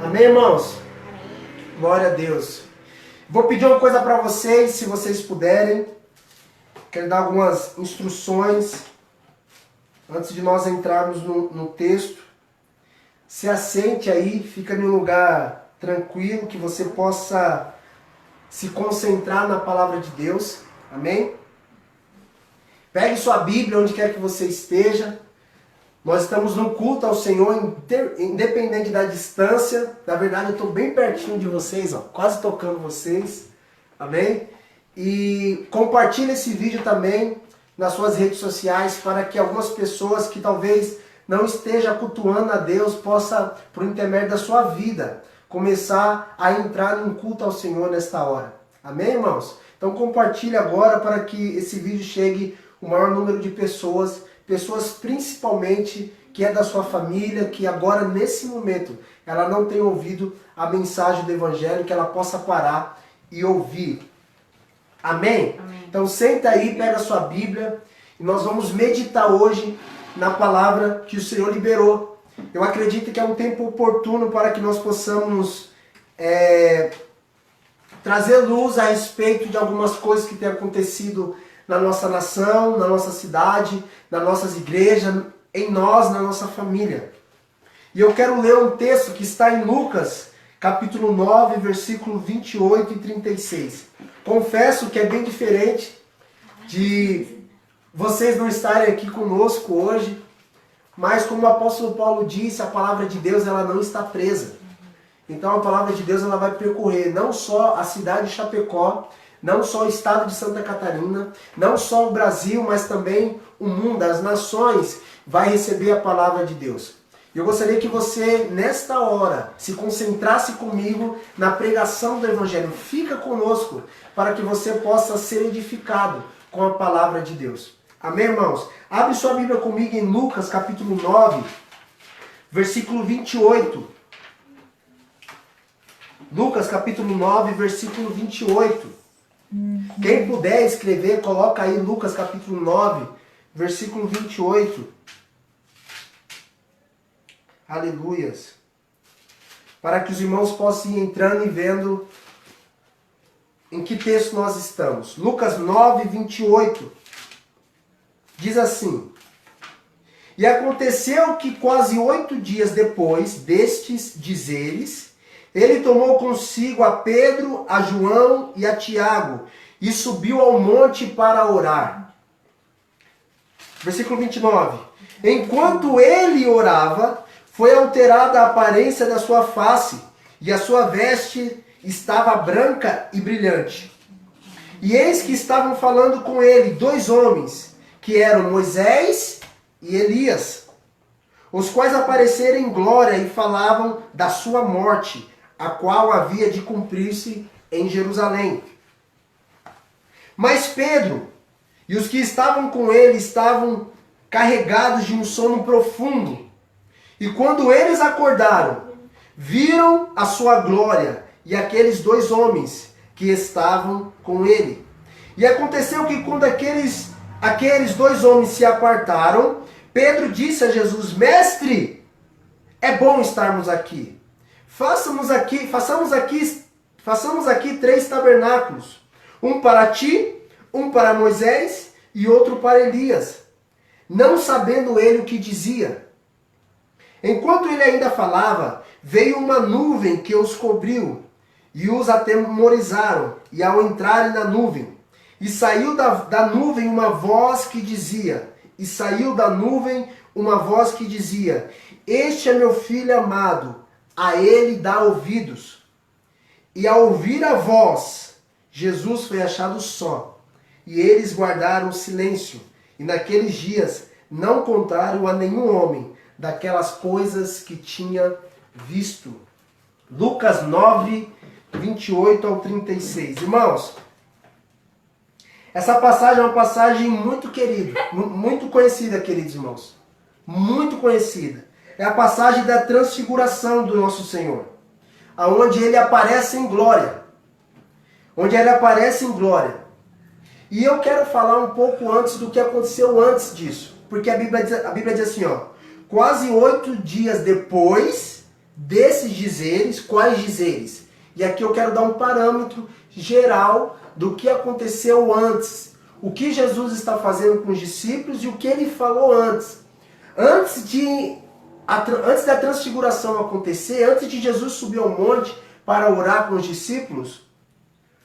Amém, irmãos? Glória a Deus. Vou pedir uma coisa para vocês, se vocês puderem. Quero dar algumas instruções antes de nós entrarmos no texto. Se assente aí, fica em um lugar tranquilo, que você possa se concentrar na palavra de Deus. Amém? Pegue sua Bíblia onde quer que você esteja. Nós estamos no culto ao Senhor, independente da distância. Na verdade, eu estou bem pertinho de vocês, ó, quase tocando vocês. Amém? E compartilhe esse vídeo também nas suas redes sociais para que algumas pessoas que talvez não estejam cultuando a Deus possa, por intermédio da sua vida, começar a entrar num culto ao Senhor nesta hora. Amém, irmãos? Então compartilhe agora para que esse vídeo chegue o maior número de pessoas principalmente que é da sua família, que agora nesse momento ela não tem ouvido a mensagem do Evangelho, que ela possa parar e ouvir. Amém? Amém. Então senta aí, pega a sua Bíblia e nós vamos meditar hoje na palavra que o Senhor liberou. Eu acredito que é um tempo oportuno para que nós possamos trazer luz a respeito de algumas coisas que têm acontecido na nossa nação, na nossa cidade, nas nossas igrejas, em nós, na nossa família. E eu quero ler um texto que está em Lucas, capítulo 9, versículo 28 e 36. Confesso que é bem diferente de vocês não estarem aqui conosco hoje, mas como o apóstolo Paulo disse, a palavra de Deus ela não está presa. Então a palavra de Deus ela vai percorrer não só a cidade de Chapecó, não só o estado de Santa Catarina, não só o Brasil, mas também o mundo, as nações, vai receber a palavra de Deus. Eu gostaria que você, nesta hora, se concentrasse comigo na pregação do Evangelho. Fica conosco para que você possa ser edificado com a palavra de Deus. Amém, irmãos? Abre sua Bíblia comigo em Lucas, capítulo 9, versículo 28. Lucas, capítulo 9, versículo 28. Quem puder escrever, coloca aí Lucas capítulo 9, versículo 28. Aleluias. Para que os irmãos possam ir entrando e vendo em que texto nós estamos. Lucas 9, 28. Diz assim: E aconteceu que quase 8 dias depois destes dizeres, ele tomou consigo a Pedro, a João e a Tiago e subiu ao monte para orar. Versículo 29. Enquanto ele orava, foi alterada a aparência da sua face e a sua veste estava branca e brilhante. E eis que estavam falando com ele 2 homens, que eram Moisés e Elias, os quais apareceram em glória e falavam da sua morte, a qual havia de cumprir-se em Jerusalém. Mas Pedro e os que estavam com ele estavam carregados de um sono profundo. E quando eles acordaram, viram a sua glória e aqueles 2 homens que estavam com ele. E aconteceu que quando aqueles 2 homens se apartaram, Pedro disse a Jesus: Mestre, é bom estarmos aqui. Façamos aqui 3 tabernáculos, um para ti, um para Moisés e outro para Elias. Não sabendo ele o que dizia. Enquanto ele ainda falava, veio uma nuvem que os cobriu e os atemorizaram. E ao entrarem na nuvem, saiu da nuvem uma voz que dizia, Este é meu filho amado, a ele dá ouvidos. E ao ouvir a voz, Jesus foi achado só. E eles guardaram silêncio. E naqueles dias não contaram a nenhum homem daquelas coisas que tinha visto. Lucas 9, 28 ao 36. Irmãos, essa passagem é uma passagem muito querida, muito conhecida, queridos irmãos. Muito conhecida. É a passagem da transfiguração do nosso Senhor, aonde ele aparece em glória. E eu quero falar um pouco antes do que aconteceu antes disso. Porque a Bíblia diz assim, ó. Quase 8 dias depois desses dizeres, quais dizeres? E aqui eu quero dar um parâmetro geral do que aconteceu antes. O que Jesus está fazendo com os discípulos e o que ele falou antes. Antes da transfiguração acontecer, antes de Jesus subir ao monte para orar com os discípulos,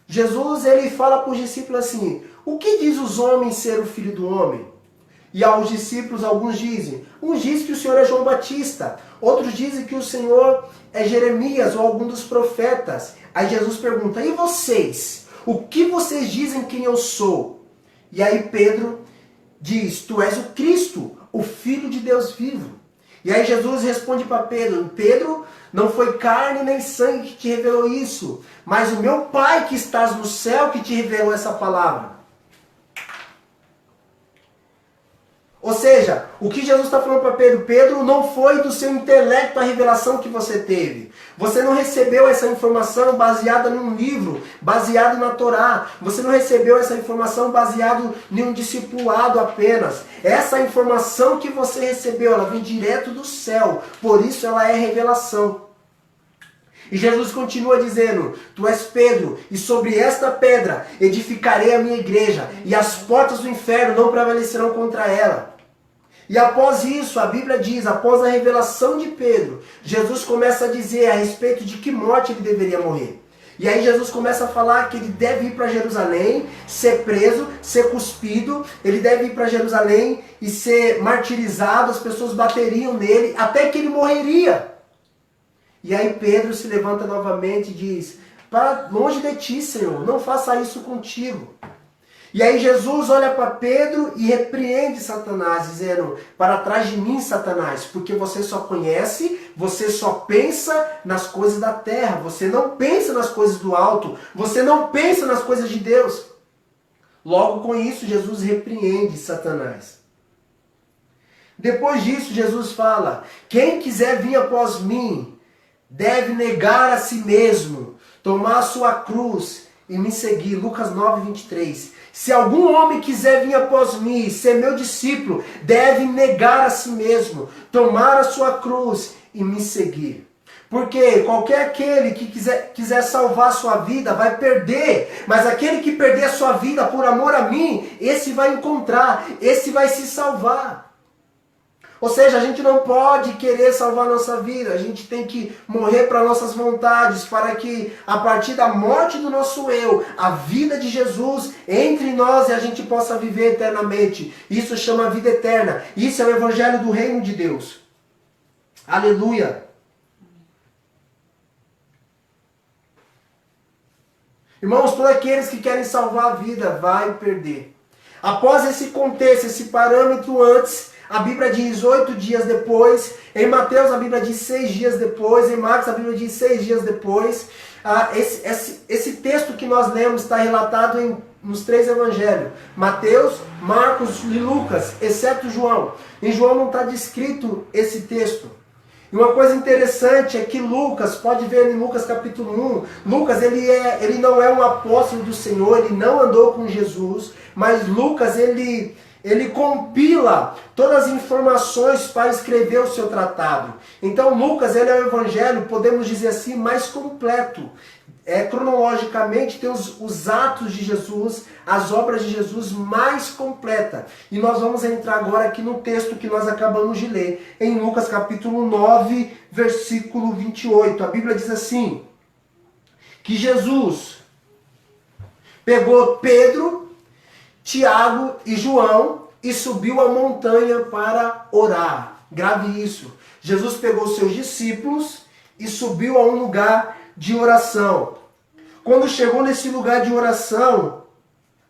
Jesus ele fala para os discípulos assim: o que diz os homens ser o Filho do Homem? E aos discípulos alguns dizem, uns dizem que o Senhor é João Batista, outros dizem que o Senhor é Jeremias ou algum dos profetas. Aí Jesus pergunta, e vocês? O que vocês dizem quem eu sou? E aí Pedro diz, tu és o Cristo, o Filho de Deus vivo. E aí Jesus responde para Pedro, Pedro, não foi carne nem sangue que te revelou isso, mas o meu Pai que estás no céu que te revelou essa palavra. Ou seja, o que Jesus está falando para Pedro, Pedro, não foi do seu intelecto a revelação que você teve. Você não recebeu essa informação baseada num livro, baseado na Torá. Você não recebeu essa informação baseado em um discipulado apenas. Essa informação que você recebeu, ela vem direto do céu. Por isso ela é revelação. E Jesus continua dizendo, tu és Pedro, e sobre esta pedra edificarei a minha igreja, e as portas do inferno não prevalecerão contra ela. E após isso, a Bíblia diz, após a revelação de Pedro, Jesus começa a dizer a respeito de que morte ele deveria morrer. E aí Jesus começa a falar que ele deve ir para Jerusalém, ser preso, ser cuspido, ele deve ir para Jerusalém e ser martirizado, as pessoas bateriam nele, até que ele morreria. E aí Pedro se levanta novamente e diz, para longe de ti, Senhor, não faça isso contigo. E aí Jesus olha para Pedro e repreende Satanás, dizendo, para trás de mim, Satanás, porque você só conhece, você só pensa nas coisas da terra, você não pensa nas coisas do alto, você não pensa nas coisas de Deus. Logo com isso, Jesus repreende Satanás. Depois disso, Jesus fala, quem quiser vir após mim, deve negar a si mesmo, tomar a sua cruz e me seguir. Lucas 9, 23. Se algum homem quiser vir após mim, ser meu discípulo, deve negar a si mesmo, tomar a sua cruz e me seguir. Porque qualquer aquele que quiser salvar a sua vida vai perder, mas aquele que perder a sua vida por amor a mim, esse vai encontrar, esse vai se salvar. Ou seja, a gente não pode querer salvar a nossa vida, a gente tem que morrer para nossas vontades, para que a partir da morte do nosso eu, a vida de Jesus entre em nós e a gente possa viver eternamente. Isso chama vida eterna, isso é o evangelho do reino de Deus. Aleluia! Irmãos, todos aqueles que querem salvar a vida vai perder. Após esse contexto, esse parâmetro antes, a Bíblia diz 8 dias depois, em Mateus a Bíblia diz 6 dias depois, em Marcos a Bíblia diz 6 dias depois. Esse texto que nós lemos está relatado nos 3 evangelhos, Mateus, Marcos e Lucas, exceto João. Em João não está descrito esse texto. E uma coisa interessante é que Lucas, pode ver em Lucas capítulo 1, Lucas ele não é um apóstolo do Senhor, ele não andou com Jesus, mas Lucas ele compila todas as informações para escrever o seu tratado. Então Lucas ele é o evangelho, podemos dizer assim, mais completo. Cronologicamente tem os atos de Jesus, as obras de Jesus mais completa. E nós vamos entrar agora aqui no texto que nós acabamos de ler, em Lucas capítulo 9, versículo 28. A Bíblia diz assim, que Jesus pegou Pedro, Tiago e João e subiu a montanha para orar. Grave isso. Jesus pegou seus discípulos e subiu a um lugar de oração. Quando chegou nesse lugar de oração,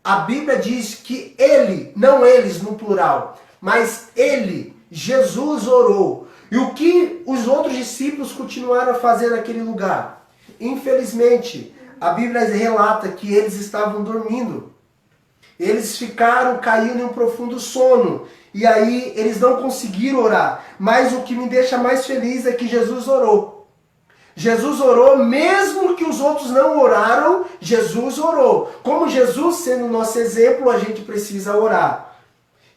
a Bíblia diz que ele, não eles no plural, mas ele, Jesus orou. E o que os outros discípulos continuaram a fazer naquele lugar? Infelizmente, a Bíblia relata que eles estavam dormindo. Eles caíram em um profundo sono. E aí eles não conseguiram orar. Mas o que me deixa mais feliz é que Jesus orou. Jesus orou, mesmo que os outros não oraram, Jesus orou. Como Jesus sendo o nosso exemplo, a gente precisa orar.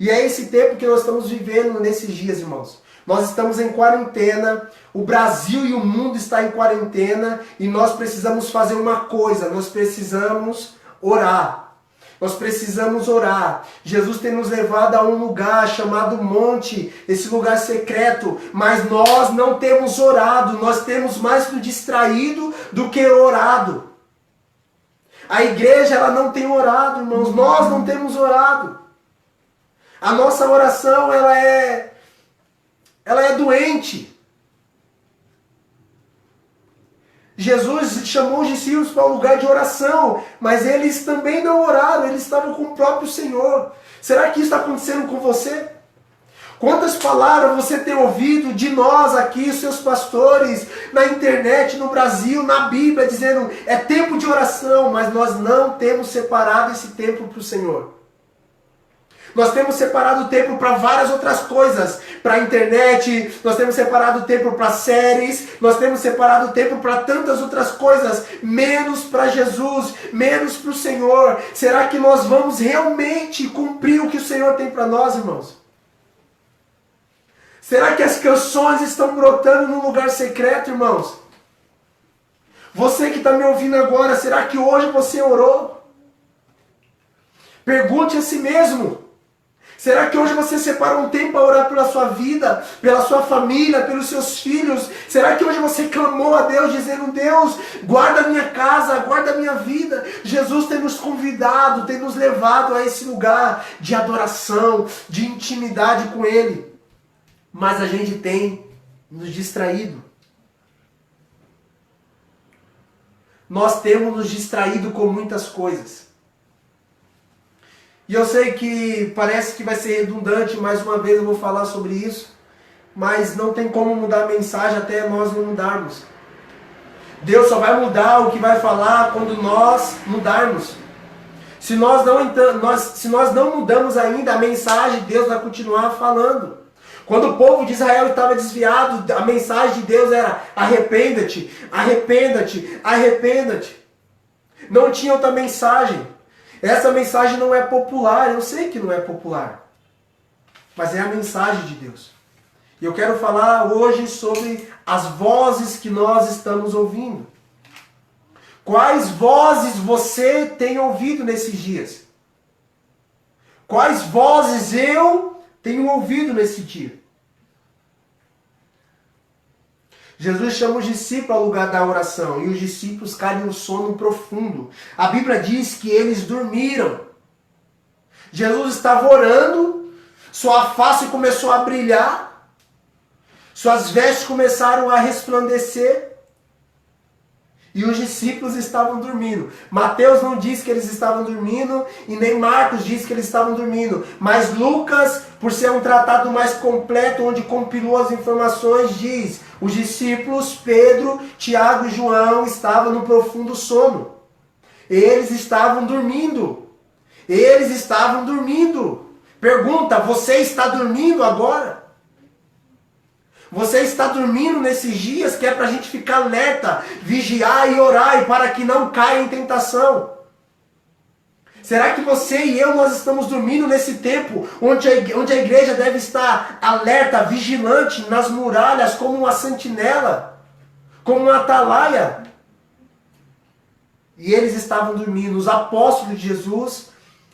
E é esse tempo que nós estamos vivendo nesses dias, irmãos. Nós estamos em quarentena, o Brasil e o mundo estão em quarentena e nós precisamos fazer uma coisa, nós precisamos orar. Nós precisamos orar. Jesus tem nos levado a um lugar chamado monte, esse lugar secreto, mas nós não temos orado, nós temos mais nos distraído do que orado. A igreja ela não tem orado, irmãos, nós não temos orado. A nossa oração ela é doente. Jesus chamou os discípulos para um lugar de oração, mas eles também não oraram, eles estavam com o próprio Senhor. Será que isso está acontecendo com você? Quantas palavras você tem ouvido de nós aqui, seus pastores, na internet, no Brasil, na Bíblia, dizendo é tempo de oração, mas nós não temos separado esse tempo para o Senhor. Nós temos separado o tempo para várias outras coisas, para a internet, nós temos separado o tempo para séries, nós temos separado o tempo para tantas outras coisas, menos para Jesus, menos para o Senhor. Será que nós vamos realmente cumprir o que o Senhor tem para nós, irmãos? Será que as canções estão brotando num lugar secreto, irmãos? Você que está me ouvindo agora, será que hoje você orou? Pergunte a si mesmo. Será que hoje você separa um tempo para orar pela sua vida, pela sua família, pelos seus filhos? Será que hoje você clamou a Deus dizendo, Deus, guarda a minha casa, guarda a minha vida? Jesus tem nos convidado, tem nos levado a esse lugar de adoração, de intimidade com Ele. Mas a gente tem nos distraído. Nós temos nos distraído com muitas coisas. E eu sei que parece que vai ser redundante, mais uma vez eu vou falar sobre isso, mas não tem como mudar a mensagem até nós não mudarmos. Deus só vai mudar o que vai falar quando nós mudarmos. Se nós não mudamos ainda, a mensagem de Deus vai continuar falando. Quando o povo de Israel estava desviado, a mensagem de Deus era arrependa-te, arrependa-te, arrependa-te. Não tinha outra mensagem. Essa mensagem não é popular, eu sei que não é popular, mas é a mensagem de Deus. E eu quero falar hoje sobre as vozes que nós estamos ouvindo. Quais vozes você tem ouvido nesses dias? Quais vozes eu tenho ouvido nesse dia? Jesus chama os discípulos ao lugar da oração e os discípulos caem no sono profundo. A Bíblia diz que eles dormiram. Jesus estava orando, sua face começou a brilhar, suas vestes começaram a resplandecer e os discípulos estavam dormindo. Mateus não diz que eles estavam dormindo e nem Marcos diz que eles estavam dormindo, mas Lucas, por ser um tratado mais completo, onde compilou as informações, diz: os discípulos Pedro, Tiago e João estavam no profundo sono. Eles estavam dormindo. Eles estavam dormindo. Pergunta, você está dormindo agora? Você está dormindo nesses dias que é para a gente ficar alerta, vigiar e orar e para que não caia em tentação? Será que você e eu, nós estamos dormindo nesse tempo onde a igreja deve estar alerta, vigilante nas muralhas como uma sentinela, como uma atalaia? E eles estavam dormindo, os apóstolos de Jesus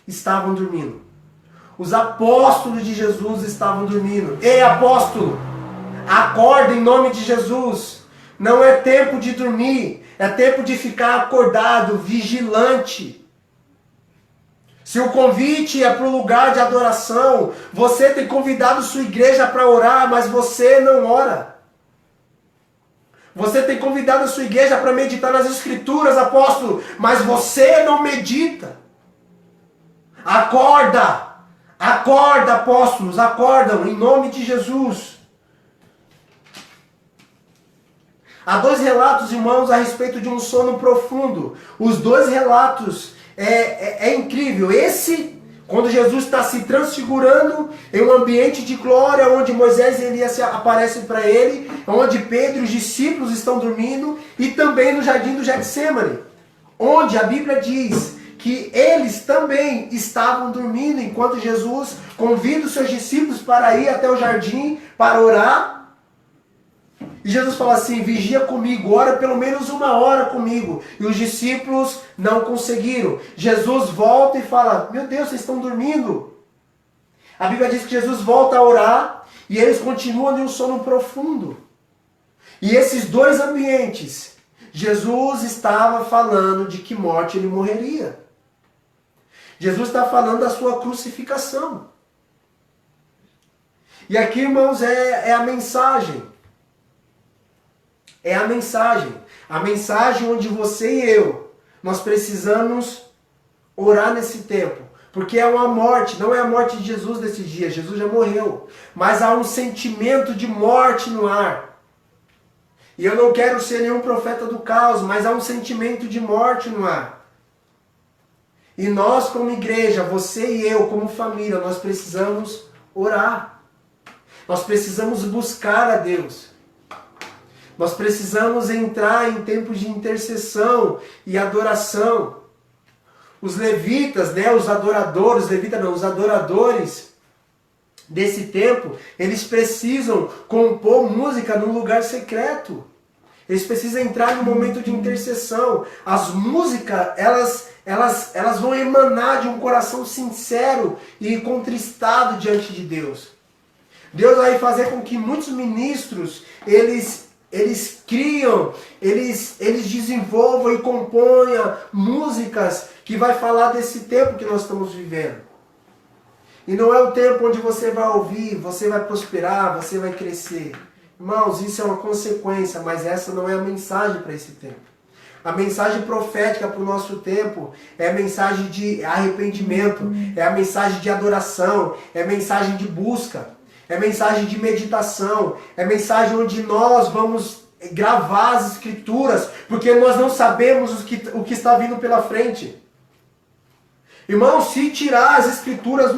estavam dormindo. Os apóstolos de Jesus estavam dormindo. Ei, apóstolo, acorda em nome de Jesus. Não é tempo de dormir, é tempo de ficar acordado, vigilante. Se o convite é para o lugar de adoração, você tem convidado sua igreja para orar, mas você não ora. Você tem convidado a sua igreja para meditar nas Escrituras, apóstolo, mas você não medita. Acorda! Acorda, apóstolos, acordam em nome de Jesus. Há dois relatos, irmãos, a respeito de um sono profundo. Os dois relatos é incrível. Esse, quando Jesus está se transfigurando em um ambiente de glória, onde Moisés e Elias aparecem para ele, onde Pedro e os discípulos estão dormindo, e também no jardim do Getsêmani, onde a Bíblia diz que eles também estavam dormindo, enquanto Jesus convida os seus discípulos para ir até o jardim para orar. E Jesus fala assim, vigia comigo, ora pelo menos 1 hora comigo. E os discípulos não conseguiram. Jesus volta e fala, meu Deus, vocês estão dormindo? A Bíblia diz que Jesus volta a orar e eles continuam em um sono profundo. E esses dois ambientes, Jesus estava falando de que morte ele morreria. Jesus está falando da sua crucificação. E aqui, irmãos, é a mensagem. É a mensagem. A mensagem onde você e eu, nós precisamos orar nesse tempo. Porque é uma morte, não é a morte de Jesus nesses dias. Jesus já morreu. Mas há um sentimento de morte no ar. E eu não quero ser nenhum profeta do caos, mas há um sentimento de morte no ar. E nós como igreja, você e eu como família, nós precisamos orar. Nós precisamos buscar a Deus. Nós precisamos entrar em tempos de intercessão e adoração. Os levitas, né, os adoradores desse tempo, eles precisam compor música num lugar secreto. Eles precisam entrar no momento de intercessão. As músicas, elas vão emanar de um coração sincero e contristado diante de Deus. Deus vai fazer com que muitos ministros, eles criam, eles desenvolvam e componham músicas que vai falar desse tempo que nós estamos vivendo. E não é o tempo onde você vai ouvir, você vai prosperar, você vai crescer. Irmãos, isso é uma consequência, mas essa não é a mensagem para esse tempo. A mensagem profética para o nosso tempo é a mensagem de arrependimento, é a mensagem de adoração, é a mensagem de busca, é a mensagem de meditação, é a mensagem onde nós vamos gravar as escrituras, porque nós não sabemos o que está vindo pela frente. Irmão, se tirar as escrituras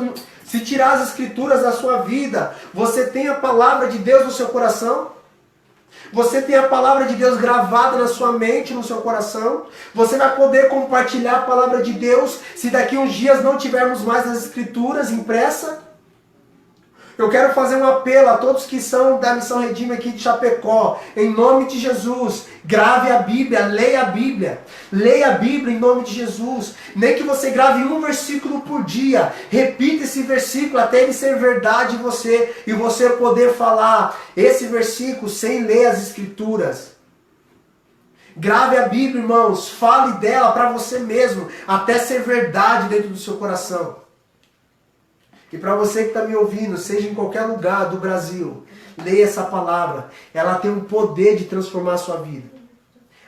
da sua vida, você tem a palavra de Deus no seu coração? Você tem a palavra de Deus gravada na sua mente, no seu coração? Você vai poder compartilhar a palavra de Deus se daqui uns dias não tivermos mais as escrituras impressas? Eu quero fazer um apelo a todos que são da Missão Redime aqui de Chapecó. Em nome de Jesus, grave a Bíblia, leia a Bíblia. Leia a Bíblia em nome de Jesus. Nem que você grave um versículo por dia. Repita esse versículo até ele ser verdade em você. E você poder falar esse versículo sem ler as Escrituras. Grave a Bíblia, irmãos. Fale dela para você mesmo. Até ser verdade dentro do seu coração. E para você que está me ouvindo, seja em qualquer lugar do Brasil, leia essa palavra. Ela tem um poder de transformar a sua vida.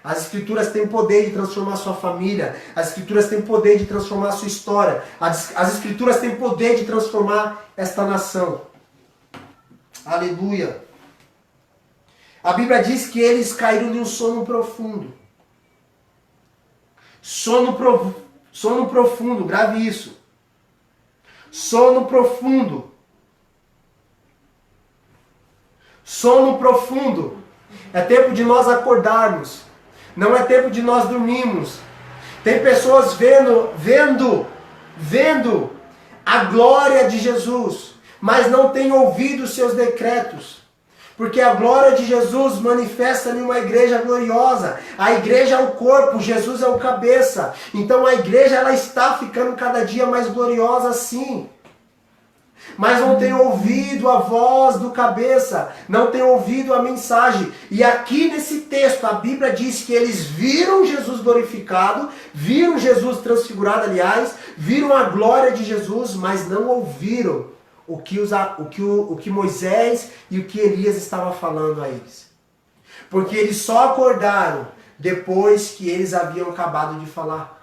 As Escrituras têm poder de transformar a sua família. As Escrituras têm poder de transformar a sua história. As Escrituras têm poder de transformar esta nação. Aleluia. A Bíblia diz que eles caíram em um sono profundo. Sono profundo, grave isso. Sono profundo. Sono profundo. É tempo de nós acordarmos. Não é tempo de nós dormirmos. Tem pessoas vendo a glória de Jesus, mas não têm ouvido os seus decretos. Porque a glória de Jesus manifesta em uma igreja gloriosa. A igreja é o corpo, Jesus é o cabeça. Então a igreja ela está ficando cada dia mais gloriosa sim. Mas não tem ouvido a voz do cabeça, não tem ouvido a mensagem. E aqui nesse texto a Bíblia diz que eles viram Jesus glorificado, viram Jesus transfigurado, aliás, viram a glória de Jesus, mas não ouviram o que Moisés e o que Elias estavam falando a eles. Porque eles só acordaram depois que eles haviam acabado de falar.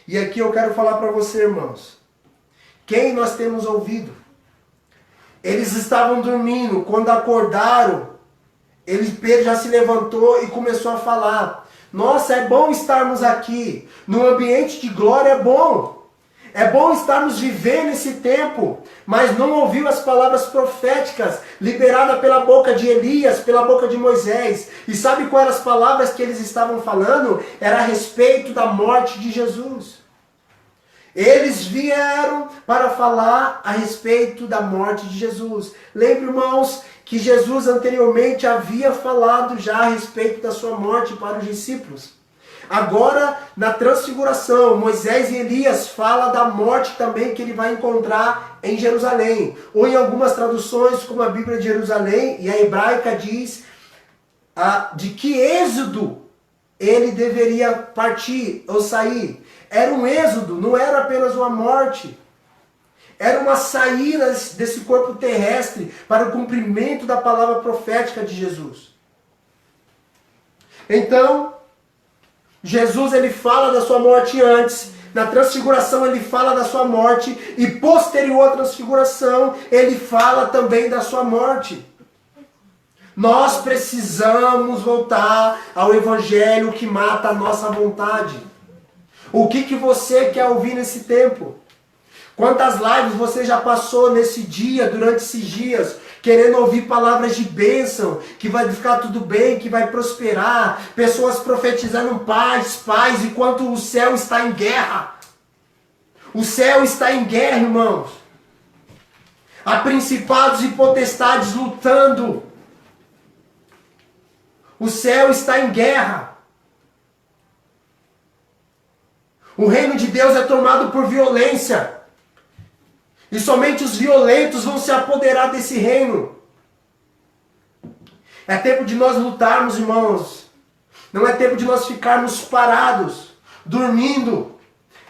E aqui eu quero falar para você, irmãos. Quem nós temos ouvido? Eles estavam dormindo. Quando acordaram, Pedro já se levantou e começou a falar. Nossa, é bom estarmos aqui. No ambiente de glória é bom. É bom estarmos vivendo esse tempo, mas não ouviu as palavras proféticas liberadas pela boca de Elias, pela boca de Moisés. E sabe quais eram as palavras que eles estavam falando? Era a respeito da morte de Jesus. Eles vieram para falar a respeito da morte de Jesus. Lembre, irmãos, que Jesus anteriormente havia falado já a respeito da sua morte para os discípulos. Agora, na transfiguração, Moisés e Elias falam da morte também que ele vai encontrar em Jerusalém. Ou em algumas traduções, como a Bíblia de Jerusalém e a hebraica diz de que êxodo ele deveria partir ou sair. Era um êxodo, não era apenas uma morte. Era uma saída desse corpo terrestre para o cumprimento da palavra profética de Jesus. Então, Jesus ele fala da sua morte antes, na transfiguração ele fala da sua morte e posterior à transfiguração ele fala também da sua morte. Nós precisamos voltar ao evangelho que mata a nossa vontade. O que você quer ouvir nesse tempo? Quantas lives você já passou nesse dia, durante esses dias, querendo ouvir palavras de bênção, que vai ficar tudo bem, que vai prosperar, pessoas profetizando paz, paz, enquanto o céu está em guerra. O céu está em guerra, irmãos. Há principados e potestades lutando. O céu está em guerra. O reino de Deus é tomado por violência. E somente os violentos vão se apoderar desse reino. É tempo de nós lutarmos, irmãos. Não é tempo de nós ficarmos parados, dormindo.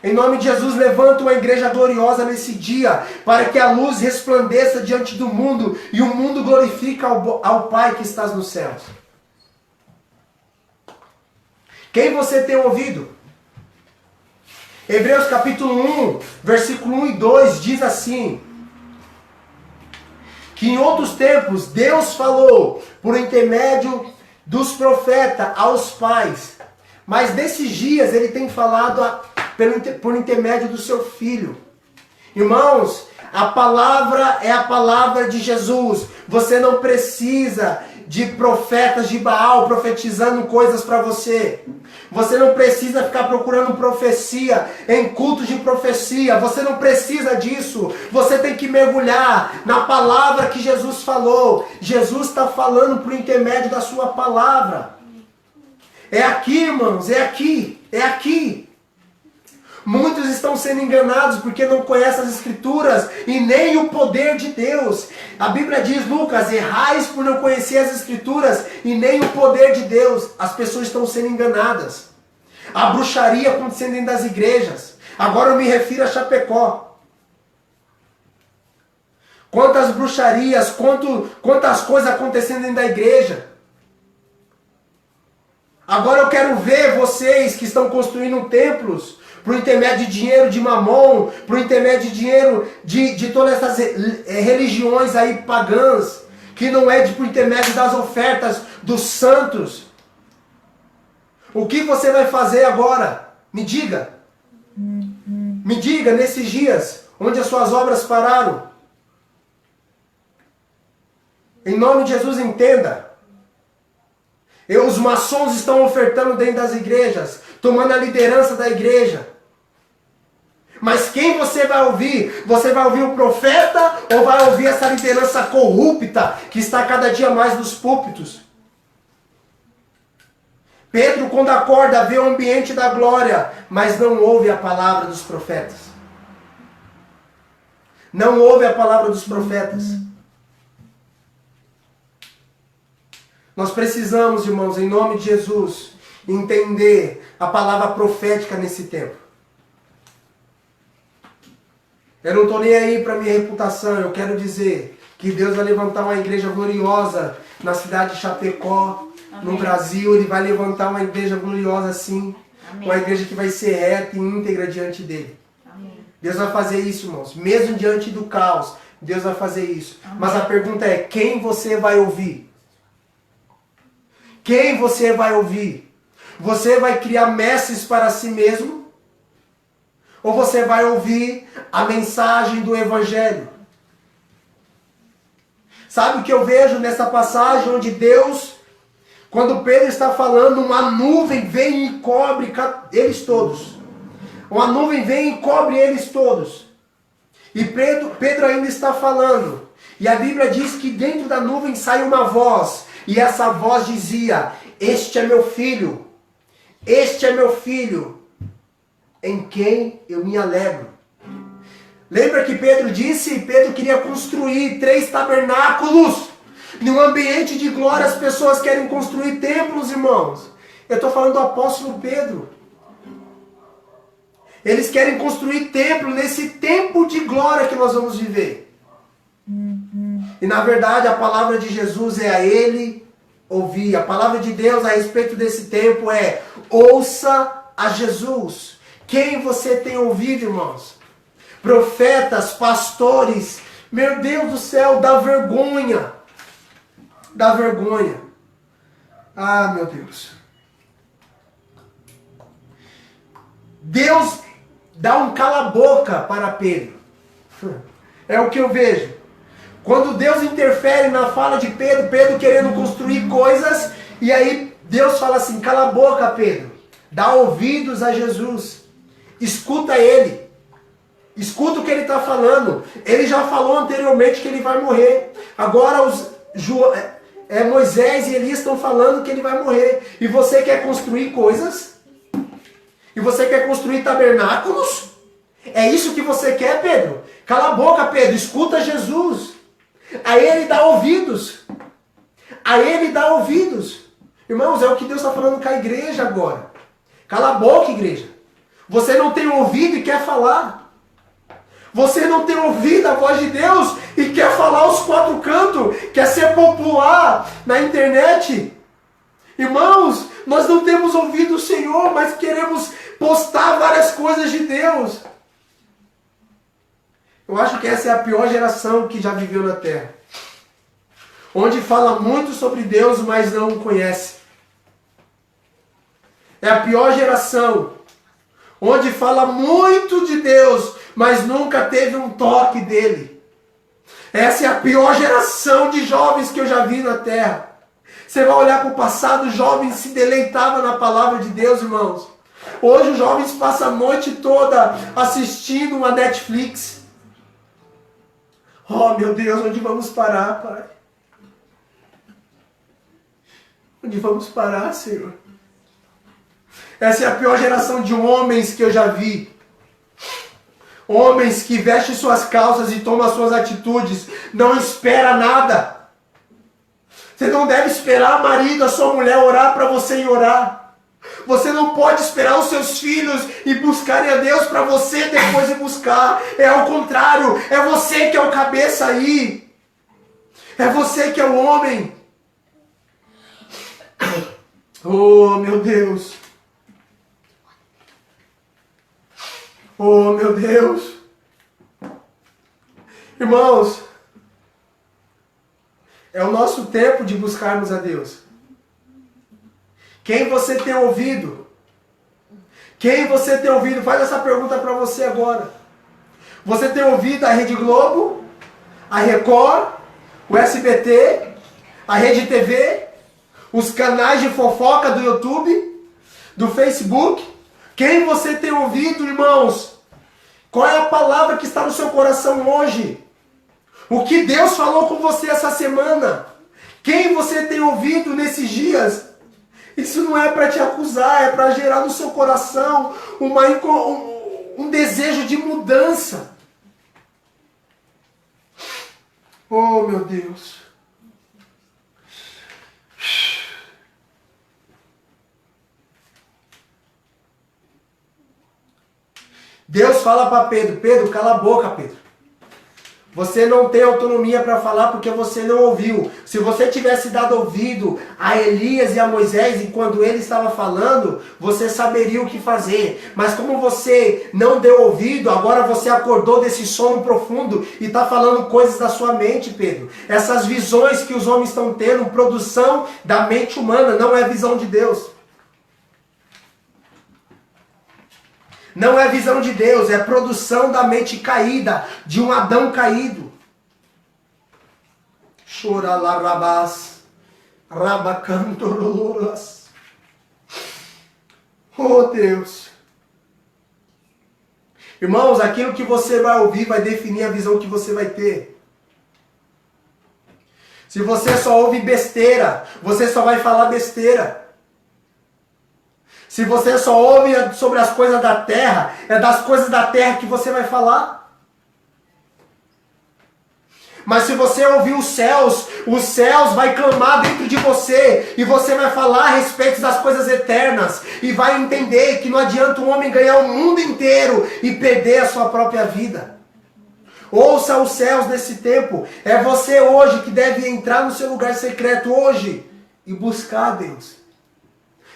Em nome de Jesus, levanta uma igreja gloriosa nesse dia, para que a luz resplandeça diante do mundo e o mundo glorifique ao Pai que está nos céus. Quem você tem ouvido? Hebreus capítulo 1, versículo 1 e 2 diz assim: que em outros tempos Deus falou por intermédio dos profetas aos pais, mas nesses dias Ele tem falado por intermédio do seu Filho. Irmãos, a palavra é a palavra de Jesus. Você não precisa de profetas de Baal profetizando coisas para você. Você não precisa ficar procurando profecia em cultos de profecia. Você não precisa disso. Você tem que mergulhar na palavra que Jesus falou. Jesus está falando por intermédio da sua palavra. É aqui, irmãos, é aqui, é aqui. Muitos estão sendo enganados porque não conhecem as Escrituras e nem o poder de Deus. A Bíblia diz, Lucas, errais por não conhecer as Escrituras e nem o poder de Deus. As pessoas estão sendo enganadas. A bruxaria acontecendo dentro das igrejas. Agora eu me refiro a Chapecó. Quantas bruxarias, quantas coisas acontecendo dentro da igreja. Agora eu quero ver vocês que estão construindo templos por intermédio de dinheiro de mamon, por intermédio de dinheiro de todas essas religiões aí pagãs, que não é por intermédio das ofertas dos santos. O que você vai fazer agora? Me diga. Me diga nesses dias, onde as suas obras pararam. Em nome de Jesus, entenda. Os maçons estão ofertando dentro das igrejas, tomando a liderança da igreja. Mas quem você vai ouvir? Você vai ouvir o profeta ou vai ouvir essa liderança corrupta que está cada dia mais nos púlpitos? Pedro, quando acorda, vê o ambiente da glória, mas não ouve a palavra dos profetas. Não ouve a palavra dos profetas. Nós precisamos, irmãos, em nome de Jesus, entender a palavra profética nesse tempo. Eu não estou nem aí para minha reputação, eu quero dizer que Deus vai levantar uma igreja gloriosa na cidade de Chapecó, amém, no Brasil. Ele vai levantar uma igreja gloriosa assim, amém, uma igreja que vai ser reta e íntegra diante dele. Amém. Deus vai fazer isso, irmãos, mesmo diante do caos, Deus vai fazer isso. Amém. Mas a pergunta é, quem você vai ouvir? Quem você vai ouvir? Você vai criar mestres para si mesmo? ou você vai ouvir a mensagem do Evangelho? Sabe o que eu vejo nessa passagem onde Deus, quando Pedro está falando, uma nuvem vem e cobre eles todos. Uma nuvem vem e cobre eles todos. E Pedro ainda está falando. E a Bíblia diz que dentro da nuvem sai uma voz. E essa voz dizia: este é meu filho. Este é meu filho, em quem eu me alegro. Lembra que Pedro disse? Pedro queria construir 3 tabernáculos. Num ambiente de glória, as pessoas querem construir templos, irmãos. Eu estou falando do apóstolo Pedro. Eles querem construir templo nesse tempo de glória que nós vamos viver. E na verdade a palavra de Jesus é a ele ouvir. A palavra de Deus a respeito desse tempo é: ouça a Jesus. Quem você tem ouvido, irmãos? Profetas, pastores, meu Deus do céu, dá vergonha. Dá vergonha. Ah, meu Deus. Deus dá um cala-boca para Pedro. É o que eu vejo. Quando Deus interfere na fala de Pedro, Pedro querendo construir coisas, e aí Deus fala assim: cala a boca, Pedro. Dá ouvidos a Jesus. Escuta ele. Escuta o que ele está falando. Ele já falou anteriormente que ele vai morrer. Agora Moisés e Elias estão falando que ele vai morrer. E você quer construir coisas? E você quer construir tabernáculos? É isso que você quer, Pedro? Cala a boca, Pedro. Escuta Jesus. A ele dá ouvidos. A ele dá ouvidos. Irmãos, é o que Deus está falando com a igreja agora. Cala a boca, igreja. Você não tem ouvido e quer falar. Você não tem ouvido a voz de Deus e quer falar aos 4 cantos. Quer ser popular na internet. Irmãos, nós não temos ouvido o Senhor, mas queremos postar várias coisas de Deus. Eu acho que essa é a pior geração que já viveu na Terra. Onde fala muito sobre Deus, mas não o conhece. É a pior geração. Onde fala muito de Deus, mas nunca teve um toque dele. Essa é a pior geração de jovens que eu já vi na Terra. Você vai olhar para o passado, os jovens se deleitavam na palavra de Deus, irmãos. Hoje os jovens passam a noite toda assistindo uma Netflix. Oh, meu Deus, onde vamos parar, Pai? Onde vamos parar, Senhor? Essa é a pior geração de homens que eu já vi. Homens que vestem suas calças e tomam as suas atitudes. Não espera nada. Você não deve esperar a marido, a sua mulher orar para você ir orar. Você não pode esperar os seus filhos e buscarem a Deus para você depois ir buscar. É ao contrário. É você que é o cabeça aí. É você que é o homem. Oh, meu Deus. Oh, meu Deus. Irmãos, é o nosso tempo de buscarmos a Deus. Quem você tem ouvido? Quem você tem ouvido? Faz essa pergunta para você agora. Você tem ouvido a Rede Globo, a Record, o SBT, a Rede TV, os canais de fofoca do YouTube, do Facebook? Quem você tem ouvido, irmãos? Qual é a palavra que está no seu coração hoje? O que Deus falou com você essa semana? Quem você tem ouvido nesses dias? Isso não é para te acusar, é para gerar no seu coração um desejo de mudança. Oh, meu Deus. Deus fala para Pedro: Pedro, cala a boca, Pedro. Você não tem autonomia para falar porque você não ouviu. Se você tivesse dado ouvido a Elias e a Moisés enquanto ele estava falando, você saberia o que fazer. Mas como você não deu ouvido, agora você acordou desse sono profundo e está falando coisas da sua mente, Pedro. Essas visões que os homens estão tendo, produção da mente humana, não é visão de Deus. Não é visão de Deus, é produção da mente caída, de um Adão caído. Choralarabás, rabacantorolas. Oh Deus. Irmãos, aquilo que você vai ouvir vai definir a visão que você vai ter. Se você só ouve besteira, você só vai falar besteira. Se você só ouve sobre as coisas da terra, é das coisas da terra que você vai falar. Mas se você ouvir os céus vai clamar dentro de você, e você vai falar a respeito das coisas eternas, e vai entender que não adianta um homem ganhar o mundo inteiro e perder a sua própria vida. Ouça os céus nesse tempo. É você hoje que deve entrar no seu lugar secreto hoje e buscar a Deus.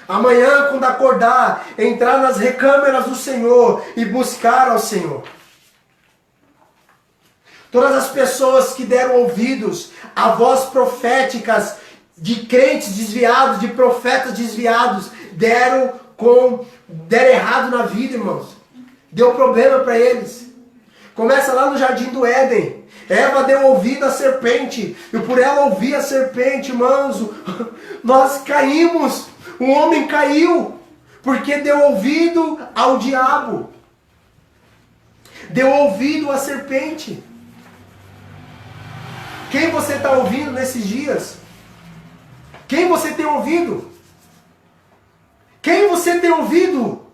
Amanhã, quando acordar, entrar nas recâmaras do Senhor e buscar ao Senhor. Todas as pessoas que deram ouvidos a vozes proféticas de crentes desviados, de profetas desviados, deram errado na vida, irmãos. Deu problema para eles. Começa lá no Jardim do Éden. Eva deu ouvido à serpente, e por ela ouvir a serpente, irmãos, nós caímos. O homem caiu, porque deu ouvido ao diabo. Deu ouvido à serpente. Quem você está ouvindo nesses dias? Quem você tem ouvido? Quem você tem ouvido?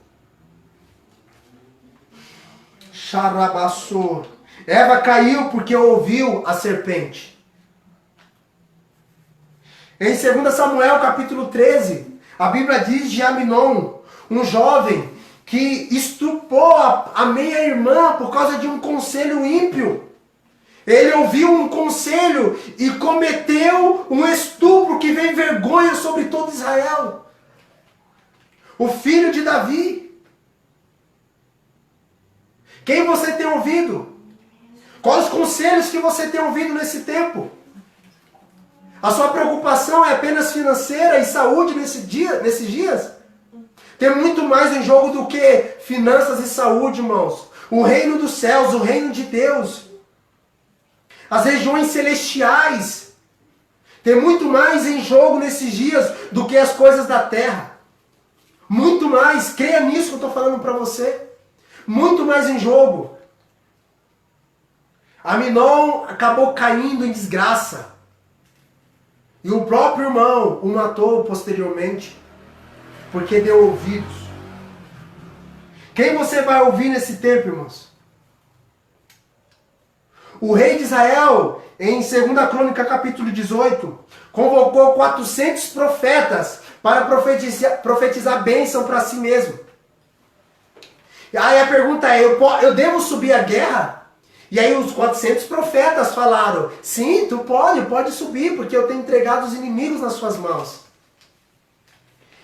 Xarabassor. Eva caiu porque ouviu a serpente. Em 2 Samuel capítulo 13, a Bíblia diz de Aminon, um jovem que estrupou a meia-irmã por causa de um conselho ímpio. Ele ouviu um conselho e cometeu um estupro que veio vergonha sobre todo Israel. O filho de Davi. Quem você tem ouvido? Quais os conselhos que você tem ouvido nesse tempo? A sua preocupação é apenas financeira e saúde nesses dias? Tem muito mais em jogo do que finanças e saúde, irmãos. O reino dos céus, o reino de Deus. As regiões celestiais. Tem muito mais em jogo nesses dias do que as coisas da terra. Muito mais. Creia nisso que eu estou falando para você. Muito mais em jogo. Aminon acabou caindo em desgraça. E o próprio irmão o matou posteriormente, porque deu ouvidos. Quem você vai ouvir nesse tempo, irmãos? O rei de Israel, em 2 Crônica capítulo 18, convocou 400 profetas para profetizar bênção para si mesmo. E aí a pergunta é, eu devo subir a guerra? E aí os 400 profetas falaram, sim, tu pode subir, porque eu tenho entregado os inimigos nas suas mãos.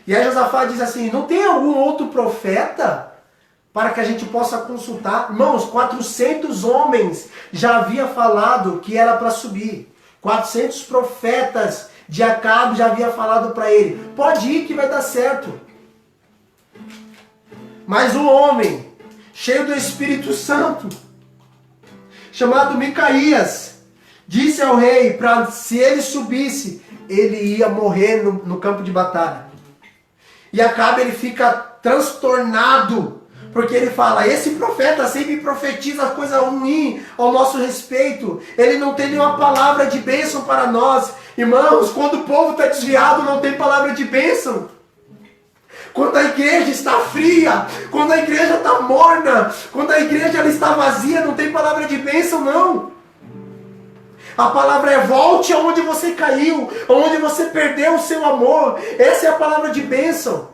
E aí Josafá diz assim, não tem algum outro profeta para que a gente possa consultar? Irmãos, 400 homens já havia falado que era para subir. 400 profetas de Acabe já havia falado para ele, pode ir que vai dar certo. Mas um homem, cheio do Espírito Santo, chamado Micaías, disse ao rei para se ele subisse, ele ia morrer no campo de batalha. E Acabe ele fica transtornado, porque ele fala, esse profeta sempre profetiza coisa ruim ao nosso respeito, ele não tem nenhuma palavra de bênção para nós. Irmãos, quando o povo está desviado, não tem palavra de bênção. Quando a igreja está fria, quando a igreja está morna, quando a igreja ela está vazia, não tem palavra de bênção, não. A palavra é volte aonde você caiu, aonde você perdeu o seu amor. Essa é a palavra de bênção.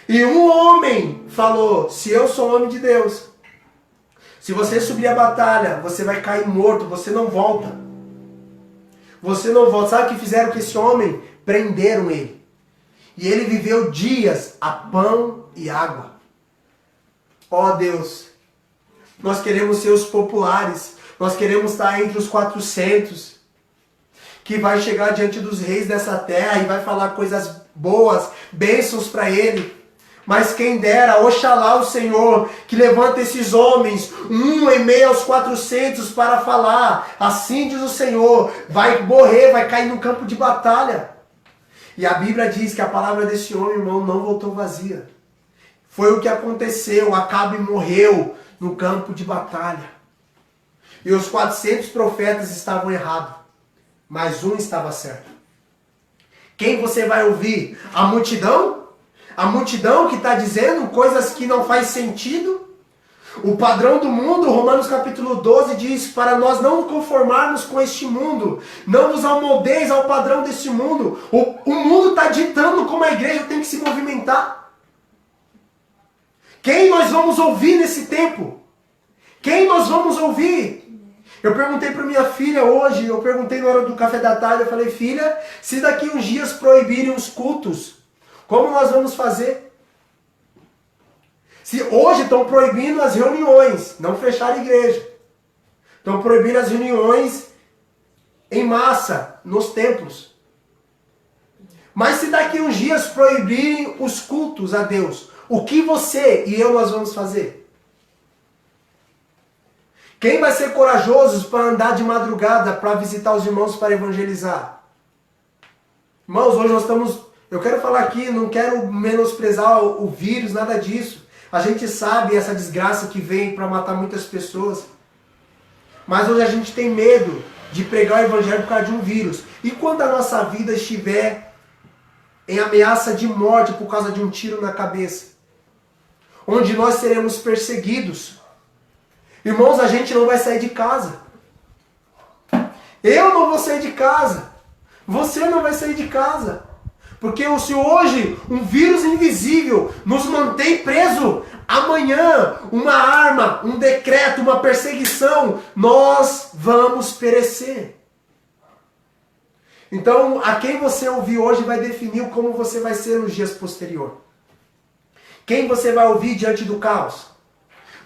E um homem falou, se eu sou homem de Deus, se você subir a batalha, você vai cair morto, você não volta. Você não volta. Sabe o que fizeram com esse homem? Prenderam ele. E ele viveu dias a pão e água. Ó Deus, nós queremos ser os populares, nós queremos estar entre os 400, que vai chegar diante dos reis dessa terra e vai falar coisas boas, bênçãos para ele. Mas quem dera, oxalá o Senhor, que levanta esses homens, um em meio aos 400 para falar. Assim diz o Senhor, vai morrer, vai cair no campo de batalha. E a Bíblia diz que a palavra desse homem, irmão, não voltou vazia. Foi o que aconteceu, Acabe morreu no campo de batalha. E os 400 profetas estavam errados, mas um estava certo. Quem você vai ouvir? A multidão? A multidão que está dizendo coisas que não faz sentido? O padrão do mundo, Romanos capítulo 12 diz, para nós não conformarmos com este mundo, não nos amoldeis ao padrão deste mundo. O mundo está ditando como a igreja tem que se movimentar. Quem nós vamos ouvir nesse tempo? Quem nós vamos ouvir? Eu perguntei para minha filha hoje, eu perguntei na hora do café da tarde, eu falei, filha, se daqui uns dias proibirem os cultos, como nós vamos fazer? Se hoje estão proibindo as reuniões, não fechar a igreja. Estão proibindo as reuniões em massa, nos templos. Mas se daqui uns dias proibirem os cultos a Deus, o que você e eu nós vamos fazer? Quem vai ser corajoso para andar de madrugada, para visitar os irmãos, para evangelizar? Irmãos, hoje nós estamos... Eu quero falar aqui, não quero menosprezar o vírus, nada disso. A gente sabe essa desgraça que vem para matar muitas pessoas. Mas hoje a gente tem medo de pregar o evangelho por causa de um vírus. E quando a nossa vida estiver em ameaça de morte por causa de um tiro na cabeça? Onde nós seremos perseguidos. Irmãos, a gente não vai sair de casa. Eu não vou sair de casa. Você não vai sair de casa. Porque se hoje um vírus invisível nos mantém preso, amanhã uma arma, um decreto, uma perseguição, nós vamos perecer. Então, a quem você ouvir hoje vai definir como você vai ser nos dias posteriores. Quem você vai ouvir diante do caos?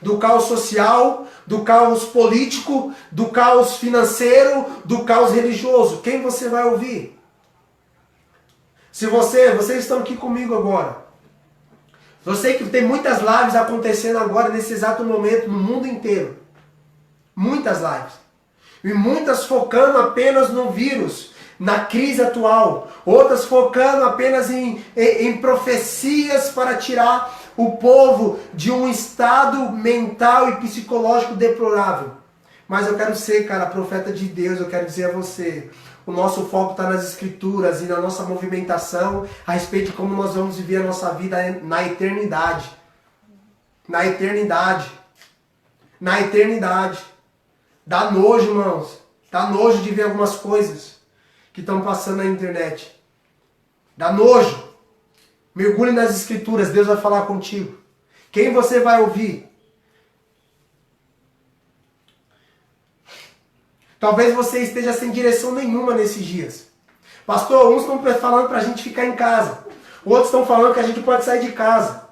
Do caos social, do caos político, do caos financeiro, do caos religioso. Quem você vai ouvir? Se vocês estão aqui comigo agora. Eu sei que tem muitas lives acontecendo agora, nesse exato momento, no mundo inteiro. Muitas lives. E muitas focando apenas no vírus, na crise atual. Outras focando apenas em profecias para tirar o povo de um estado mental e psicológico deplorável. Mas eu quero ser, cara, profeta de Deus, eu quero dizer a você, o nosso foco está nas escrituras e na nossa movimentação a respeito de como nós vamos viver a nossa vida na eternidade. Na eternidade. Na eternidade. Dá nojo, irmãos. Dá nojo de ver algumas coisas que estão passando na internet. Dá nojo. Mergulhe nas escrituras, Deus vai falar contigo. Quem você vai ouvir? Talvez você esteja sem direção nenhuma nesses dias. Pastor, uns estão falando para a gente ficar em casa. Outros estão falando que a gente pode sair de casa.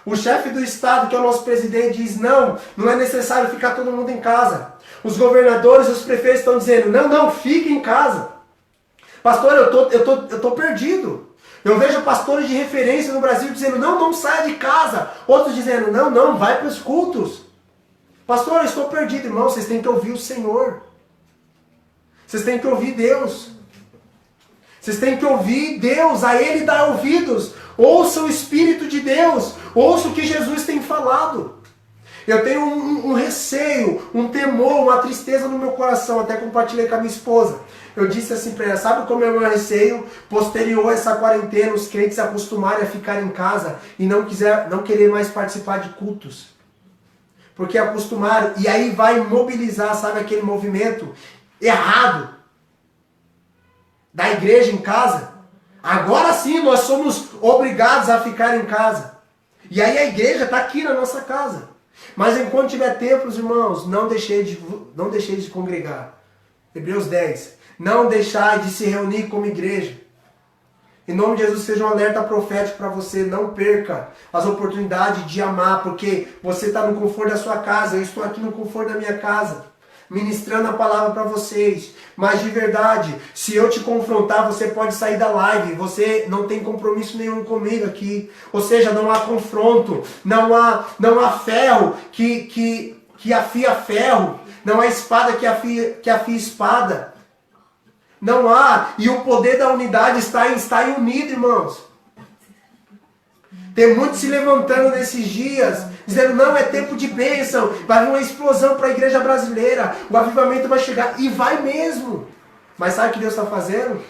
O chefe do estado, que é o nosso presidente, diz, não é necessário ficar todo mundo em casa. Os governadores, os prefeitos estão dizendo, não, fique em casa. Pastor, eu tô perdido. Eu vejo pastores de referência no Brasil dizendo, não saia de casa. Outros dizendo, não, vai para os cultos. Pastor, eu estou perdido. Irmão, vocês têm que ouvir o Senhor. Vocês têm que ouvir Deus. Vocês têm que ouvir Deus, a Ele dar ouvidos. Ouça o Espírito de Deus. Ouça o que Jesus tem falado. Eu tenho um receio, um temor, uma tristeza no meu coração. Até compartilhei com a minha esposa. Eu disse assim para ela, sabe como é o meu receio? Posterior a essa quarentena, os crentes se acostumarem a ficar em casa e não querer mais participar de cultos. Porque acostumaram, e aí vai mobilizar, sabe, aquele movimento errado da igreja em casa. Agora sim nós somos obrigados a ficar em casa. E aí a igreja está aqui na nossa casa. Mas enquanto tiver templos, irmãos, não deixei de congregar. Hebreus 10. Não deixar de se reunir como igreja. Em nome de Jesus, seja um alerta profético para você. Não perca as oportunidades de amar, porque você está no conforto da sua casa. Eu estou aqui no conforto da minha casa. ministrando a palavra para vocês. Mas de verdade, se eu te confrontar, você pode sair da live. Você não tem compromisso nenhum comigo aqui. Ou seja, não há confronto, não há ferro que afia ferro, não há espada que afia espada. Não há. E o poder da unidade está em unido, irmãos. Tem muitos se levantando nesses dias, dizendo, não, é tempo de bênção, vai haver uma explosão para a igreja brasileira, o avivamento vai chegar, e vai mesmo. Mas sabe o que Deus está fazendo?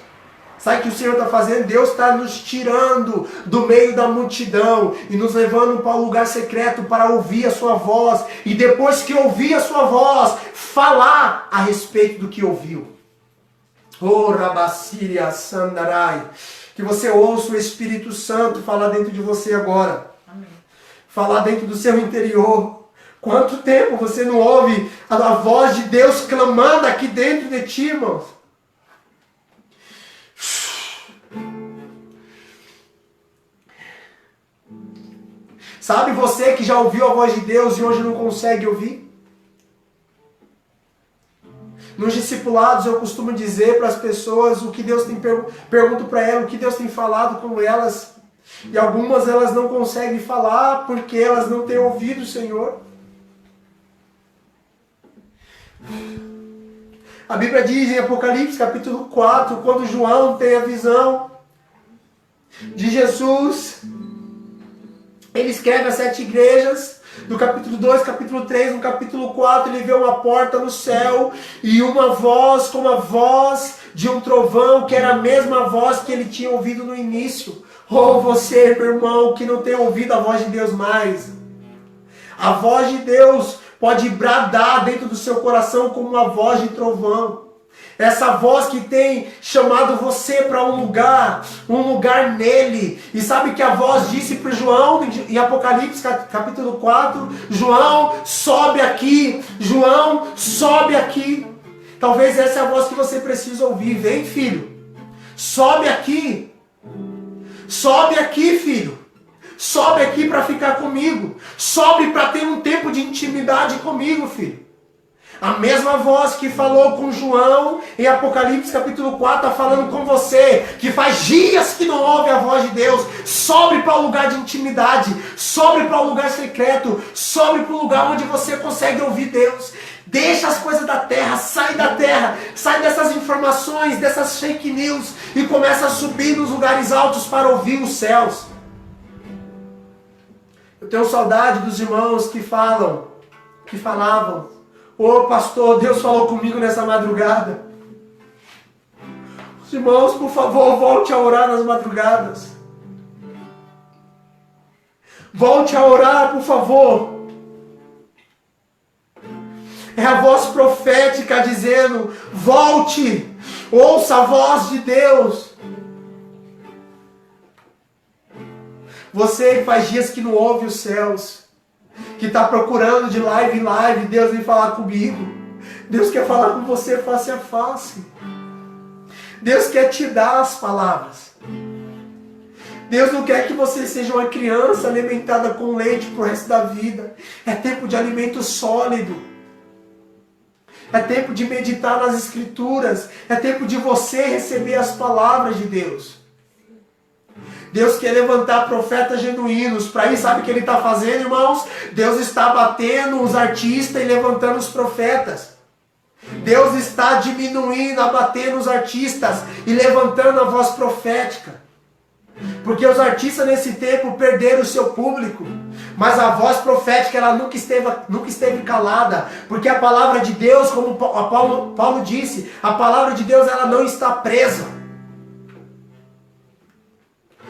Sabe o que o Senhor está fazendo? Deus está nos tirando do meio da multidão e nos levando para um lugar secreto para ouvir a sua voz, e depois que ouvir a sua voz, falar a respeito do que ouviu. Oh, Rabacíria Sandarai. Que você ouça o Espírito Santo falar dentro de você agora. Amém. Falar dentro do seu interior. Quanto tempo você não ouve a voz de Deus clamando aqui dentro de ti, irmãos? Sabe você que já ouviu a voz de Deus e hoje não consegue ouvir? Nos discipulados eu costumo dizer para as pessoas o que Deus tem pergunto para elas, o que Deus tem falado com elas. E algumas elas não conseguem falar porque elas não têm ouvido o Senhor. A Bíblia diz em Apocalipse capítulo 4, quando João tem a visão de Jesus, ele escreve as 7 igrejas. No capítulo 2, capítulo 3, no capítulo 4, ele vê uma porta no céu e uma voz como a voz de um trovão, que era a mesma voz que ele tinha ouvido no início. Oh, você, meu irmão, que não tem ouvido a voz de Deus mais. A voz de Deus pode bradar dentro do seu coração como uma voz de trovão. Essa voz que tem chamado você para um lugar nele. E sabe que a voz disse para João, em Apocalipse capítulo 4, João, sobe aqui, João, sobe aqui. Talvez essa é a voz que você precisa ouvir. Vem, filho, sobe aqui, filho. Sobe aqui para ficar comigo. Sobe para ter um tempo de intimidade comigo, filho. A mesma voz que falou com João em Apocalipse capítulo 4 está falando com você, que faz dias que não ouve a voz de Deus. Sobe para o lugar de intimidade, sobe para o lugar secreto, sobe para o lugar onde você consegue ouvir Deus. Deixa as coisas da terra, sai dessas informações, dessas fake news e começa a subir nos lugares altos para ouvir os céus. Eu tenho saudade dos irmãos que falavam, ô pastor, Deus falou comigo nessa madrugada. Os irmãos, por favor, volte a orar nas madrugadas. Volte a orar, por favor. É a voz profética dizendo, volte, ouça a voz de Deus. Você que faz dias que não ouve os céus, que está procurando de live em live, Deus vem falar comigo. Deus quer falar com você face a face. Deus quer te dar as palavras. Deus não quer que você seja uma criança alimentada com leite pro resto da vida. É tempo de alimento sólido. É tempo de meditar nas Escrituras. É tempo de você receber as palavras de Deus. Deus quer levantar profetas genuínos. Para isso, sabe o que Ele está fazendo, irmãos? Deus está abatendo os artistas e levantando os profetas. Deus está diminuindo, abatendo os artistas e levantando a voz profética. Porque os artistas nesse tempo perderam o seu público. Mas a voz profética ela nunca esteve calada. Porque a palavra de Deus, como Paulo disse, a palavra de Deus ela não está presa.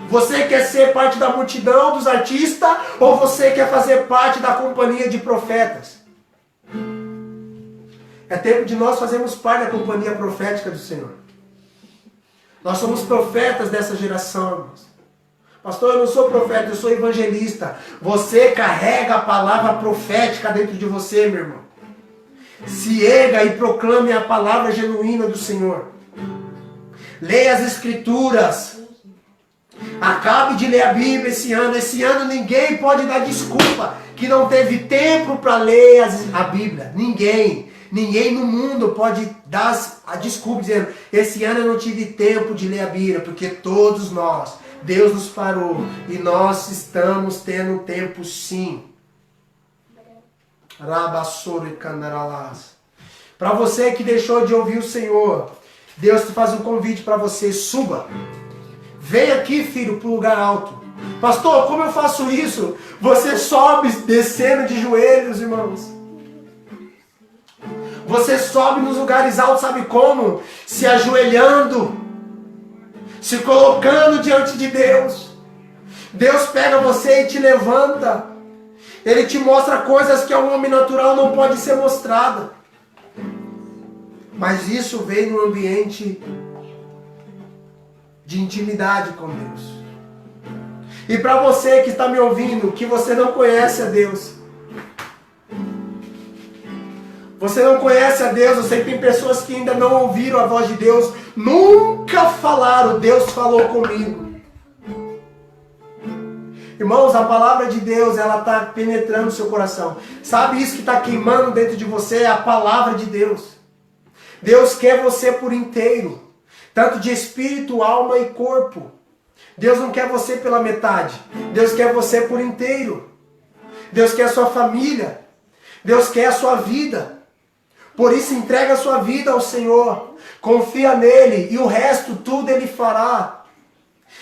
Você quer ser parte da multidão dos artistas ou você quer fazer parte da companhia de profetas? É tempo de nós fazermos parte da companhia profética do Senhor. Nós somos profetas dessa geração, irmãos. Pastor, eu não sou profeta, eu sou evangelista. Você carrega a palavra profética dentro de você, meu irmão. Se erga e proclame a palavra genuína do Senhor. Leia as Escrituras. Acabe de ler a Bíblia esse ano. Esse ano ninguém pode dar desculpa que não teve tempo para ler a Bíblia. Ninguém. Ninguém no mundo pode dar a desculpa dizendo, esse ano eu não tive tempo de ler a Bíblia, porque todos nós, Deus nos parou e nós estamos tendo tempo sim. Rabassoro e Candaralás. Para você que deixou de ouvir o Senhor, Deus te faz um convite para você, suba. Vem aqui, filho, para o lugar alto. Pastor, como eu faço isso? Você sobe descendo de joelhos, irmãos. Você sobe nos lugares altos, sabe como? Se ajoelhando, se colocando diante de Deus. Deus pega você e te levanta. Ele te mostra coisas que ao homem natural não pode ser mostrada. Mas isso vem num ambiente de intimidade com Deus. E para você que está me ouvindo, que você não conhece a Deus. Você não conhece a Deus, eu sei que tem pessoas que ainda não ouviram a voz de Deus, nunca falaram, Deus falou comigo. Irmãos, a palavra de Deus, ela está penetrando o seu coração. Sabe isso que está queimando dentro de você? É a palavra de Deus. Deus quer você por inteiro, tanto de espírito, alma e corpo. Deus não quer você pela metade. Deus quer você por inteiro. Deus quer a sua família. Deus quer a sua vida. Por isso entrega a sua vida ao Senhor. Confia nele e o resto tudo ele fará.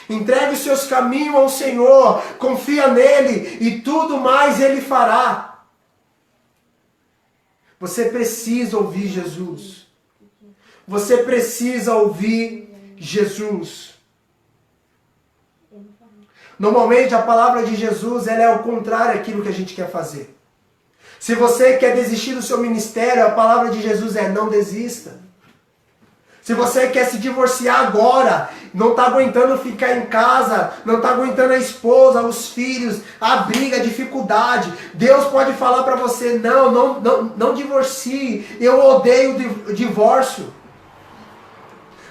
Entregue os seus caminhos ao Senhor. Confia nele e tudo mais ele fará. Você precisa ouvir Jesus. Você precisa ouvir Jesus. Normalmente a palavra de Jesus ela é o contrário daquilo que a gente quer fazer. Se você quer desistir do seu ministério, a palavra de Jesus é não desista. Se você quer se divorciar agora, não está aguentando ficar em casa, não está aguentando a esposa, os filhos, a briga, a dificuldade, Deus pode falar para você, não divorcie, eu odeio o divórcio.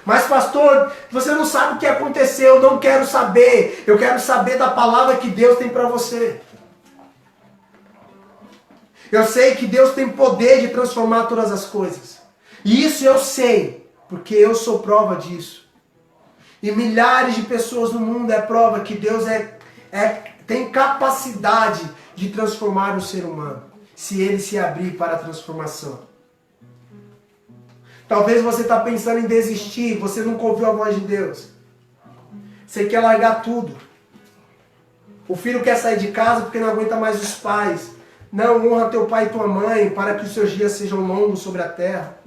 Mas pastor, você não sabe o que aconteceu, eu não quero saber, eu quero saber da palavra que Deus tem para você. Eu sei que Deus tem poder de transformar todas as coisas. E isso eu sei, porque eu sou prova disso. E milhares de pessoas no mundo é prova que Deus tem capacidade de transformar o ser humano, se ele se abrir para a transformação. Talvez você está pensando em desistir, você nunca ouviu a voz de Deus. Você quer largar tudo. O filho quer sair de casa porque não aguenta mais os pais. Não, honra teu pai e tua mãe para que os seus dias sejam longos sobre a terra.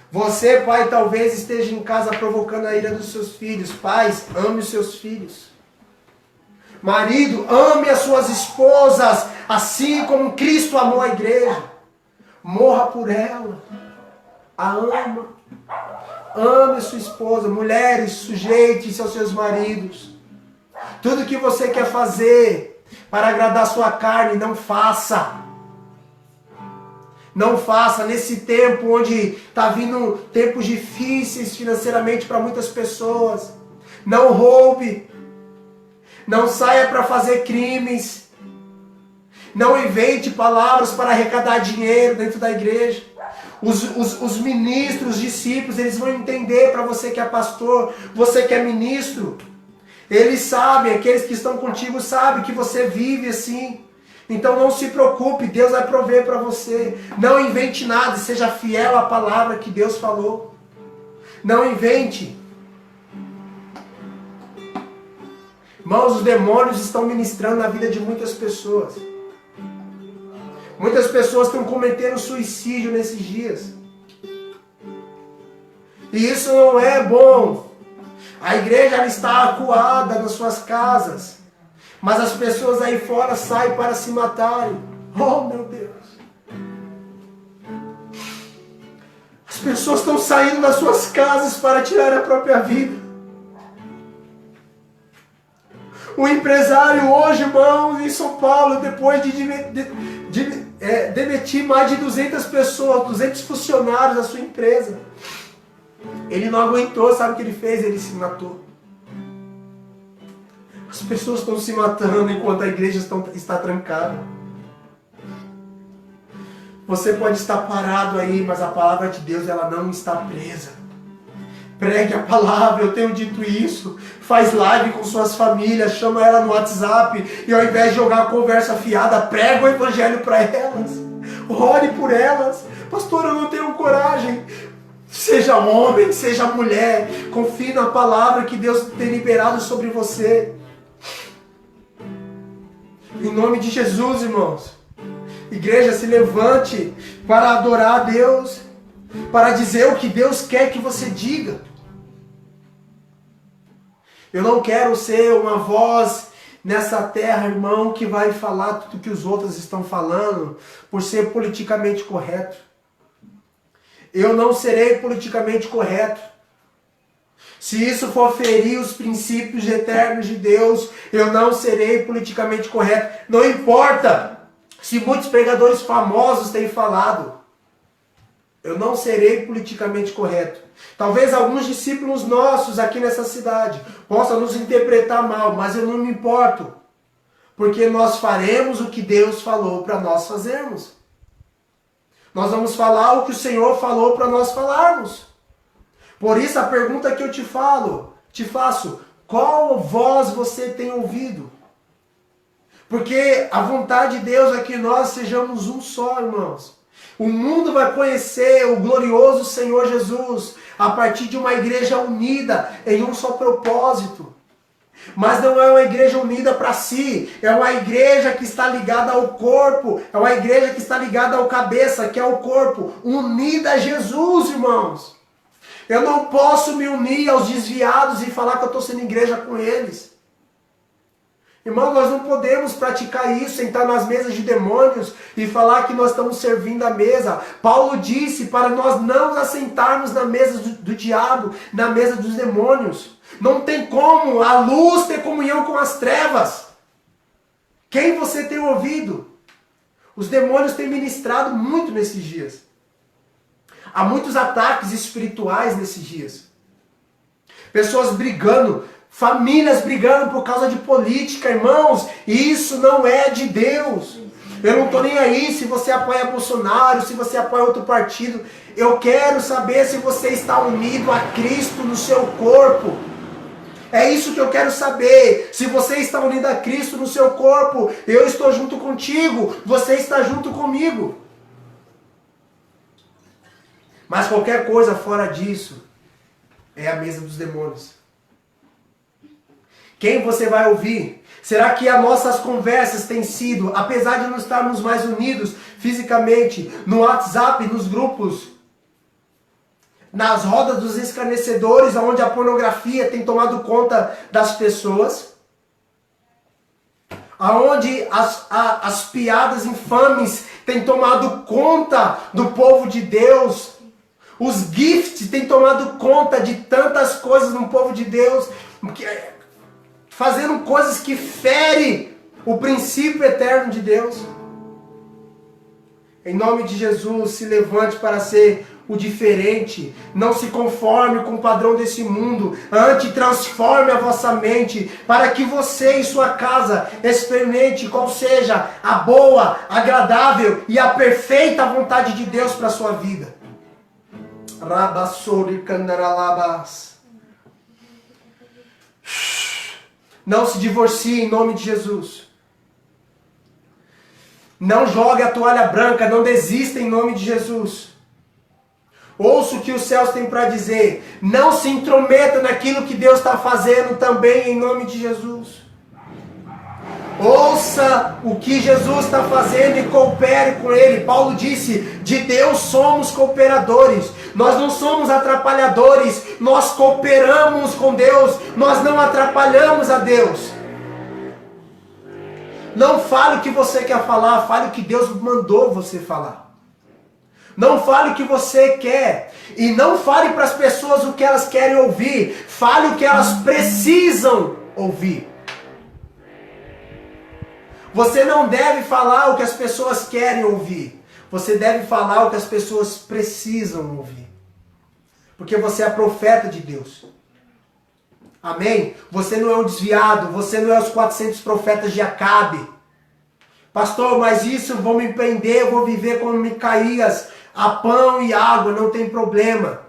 Você, pai, talvez esteja em casa provocando a ira dos seus filhos. Pais, ame os seus filhos. Marido, ame as suas esposas, assim como Cristo amou a igreja. Morra por ela. A ama. Ame a sua esposa. Mulheres, sujeite-se aos seus maridos. Tudo que você quer fazer para agradar a sua carne, não faça. Não faça nesse tempo onde está vindo tempos difíceis financeiramente para muitas pessoas. Não roube. Não saia para fazer crimes. Não invente palavras para arrecadar dinheiro dentro da igreja. Os ministros, os discípulos, eles vão entender para você que é pastor, você que é ministro. Eles sabem, aqueles que estão contigo sabem que você vive assim. Então não se preocupe, Deus vai prover para você. Não invente nada, seja fiel à palavra que Deus falou. Não invente. Irmãos, os demônios estão ministrando na vida de muitas pessoas. Muitas pessoas estão cometendo suicídio nesses dias. E isso não é bom. A igreja ela está acuada nas suas casas. Mas as pessoas aí fora saem para se matarem. Oh, meu Deus. As pessoas estão saindo das suas casas para tirar a própria vida. O empresário hoje, irmãos, em São Paulo, depois de demitir mais de 200 pessoas, 200 funcionários da sua empresa, ele não aguentou, sabe o que ele fez? Ele se matou. As pessoas estão se matando enquanto a igreja está trancada. Você pode estar parado aí, mas a palavra de Deus, ela não está presa. Pregue a palavra, eu tenho dito isso. Faz live com suas famílias, chama ela no WhatsApp e ao invés de jogar conversa fiada, prega o evangelho para elas. Ore por elas. Pastor, eu não tenho coragem. Seja homem, seja mulher, confie na palavra que Deus tem liberado sobre você. Em nome de Jesus, irmãos. Igreja, se levante para adorar a Deus, para dizer o que Deus quer que você diga. Eu não quero ser uma voz nessa terra, irmão, que vai falar tudo que os outros estão falando por ser politicamente correto. Eu não serei politicamente correto. Se isso for ferir os princípios eternos de Deus, eu não serei politicamente correto. Não importa se muitos pregadores famosos têm falado. Eu não serei politicamente correto. Talvez alguns discípulos nossos aqui nessa cidade possam nos interpretar mal, mas eu não me importo. Porque nós faremos o que Deus falou para nós fazermos. Nós vamos falar o que o Senhor falou para nós falarmos. Por isso a pergunta que eu te faço, qual voz você tem ouvido? Porque a vontade de Deus é que nós sejamos um só, irmãos. O mundo vai conhecer o glorioso Senhor Jesus a partir de uma igreja unida em um só propósito. Mas não é uma igreja unida para si, é uma igreja que está ligada ao corpo, é uma igreja que está ligada ao cabeça, que é o corpo, unida a Jesus, irmãos. Eu não posso me unir aos desviados e falar que eu estou sendo igreja com eles. Irmão, nós não podemos praticar isso, sentar nas mesas de demônios e falar que nós estamos servindo a mesa. Paulo disse para nós não nos assentarmos na mesa do diabo, na mesa dos demônios. Não tem como a luz ter comunhão com as trevas. Quem você tem ouvido? Os demônios têm ministrado muito nesses dias. Há muitos ataques espirituais nesses dias. Pessoas brigando, famílias brigando por causa de política, irmãos. E isso não é de Deus. Eu não estou nem aí se você apoia Bolsonaro, se você apoia outro partido. Eu quero saber se você está unido a Cristo no seu corpo. É isso que eu quero saber. Se você está unido a Cristo no seu corpo, eu estou junto contigo, você está junto comigo. Mas qualquer coisa fora disso é a mesa dos demônios. Quem você vai ouvir? Será que as nossas conversas têm sido, apesar de não estarmos mais unidos fisicamente, no WhatsApp, nos grupos, nas rodas dos escarnecedores, onde a pornografia tem tomado conta das pessoas, aonde as piadas infames têm tomado conta do povo de Deus, os gifts têm tomado conta de tantas coisas no povo de Deus, fazendo coisas que ferem o princípio eterno de Deus. Em nome de Jesus, se levante para ser o diferente. Não se conforme com o padrão desse mundo. Antes, transforme a vossa mente para que você e sua casa experimente qual seja a boa, agradável e a perfeita vontade de Deus para a sua vida. Não se divorcie em nome de Jesus. Não jogue a toalha branca, não desista em nome de Jesus. Ouça o que os céus têm para dizer. Não se intrometa naquilo que Deus está fazendo também em nome de Jesus. Ouça o que Jesus está fazendo e coopere com Ele. Paulo disse, de Deus somos cooperadores. Nós não somos atrapalhadores. Nós cooperamos com Deus. Nós não atrapalhamos a Deus. Não fale o que você quer falar. Fale o que Deus mandou você falar. Não fale o que você quer. E não fale para as pessoas o que elas querem ouvir. Fale o que elas precisam ouvir. Você não deve falar o que as pessoas querem ouvir. Você deve falar o que as pessoas precisam ouvir. Porque você é profeta de Deus. Amém? Você não é um desviado. Você não é os 400 profetas de Acabe. Pastor, mas isso, vou me prender, eu vou viver como Micaías, a pão e água, não tem problema.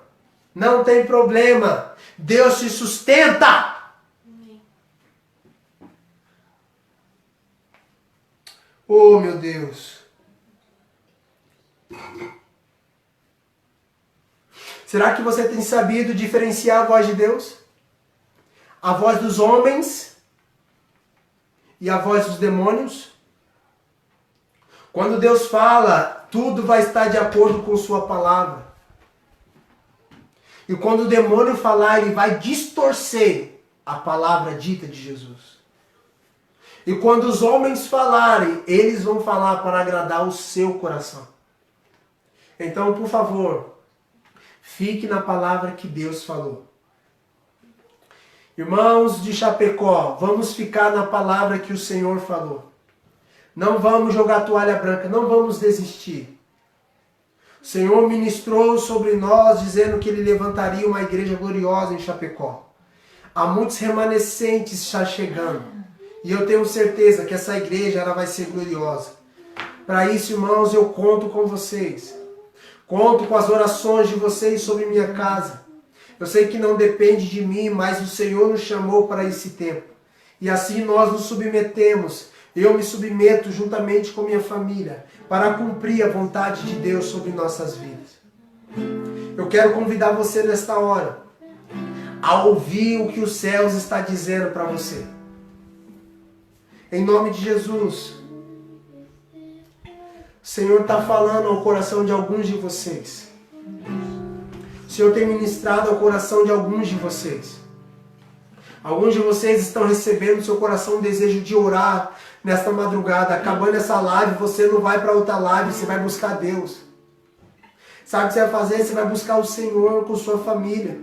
Não tem problema. Deus te sustenta. Oh, meu Deus. Será que você tem sabido diferenciar a voz de Deus? A voz dos homens e a voz dos demônios? Quando Deus fala, tudo vai estar de acordo com sua palavra. E quando o demônio falar, ele vai distorcer a palavra dita de Jesus. E quando os homens falarem, eles vão falar para agradar o seu coração. Então, por favor, fique na palavra que Deus falou. Irmãos de Chapecó, vamos ficar na palavra que o Senhor falou. Não vamos jogar toalha branca, não vamos desistir. O Senhor ministrou sobre nós, dizendo que Ele levantaria uma igreja gloriosa em Chapecó. Há muitos remanescentes já chegando. E eu tenho certeza que essa igreja ela vai ser gloriosa. Para isso, irmãos, eu conto com vocês. Conto com as orações de vocês sobre minha casa. Eu sei que não depende de mim, mas o Senhor nos chamou para esse tempo. E assim nós nos submetemos. Eu me submeto juntamente com minha família para cumprir a vontade de Deus sobre nossas vidas. Eu quero convidar você nesta hora a ouvir o que os céus está dizendo para você. Em nome de Jesus. O Senhor está falando ao coração de alguns de vocês. O Senhor tem ministrado ao coração de alguns de vocês. Alguns de vocês estão recebendo no seu coração um desejo de orar nesta madrugada. Acabando essa live, você não vai para outra live, você vai buscar Deus. Sabe o que você vai fazer? Você vai buscar o Senhor com sua família.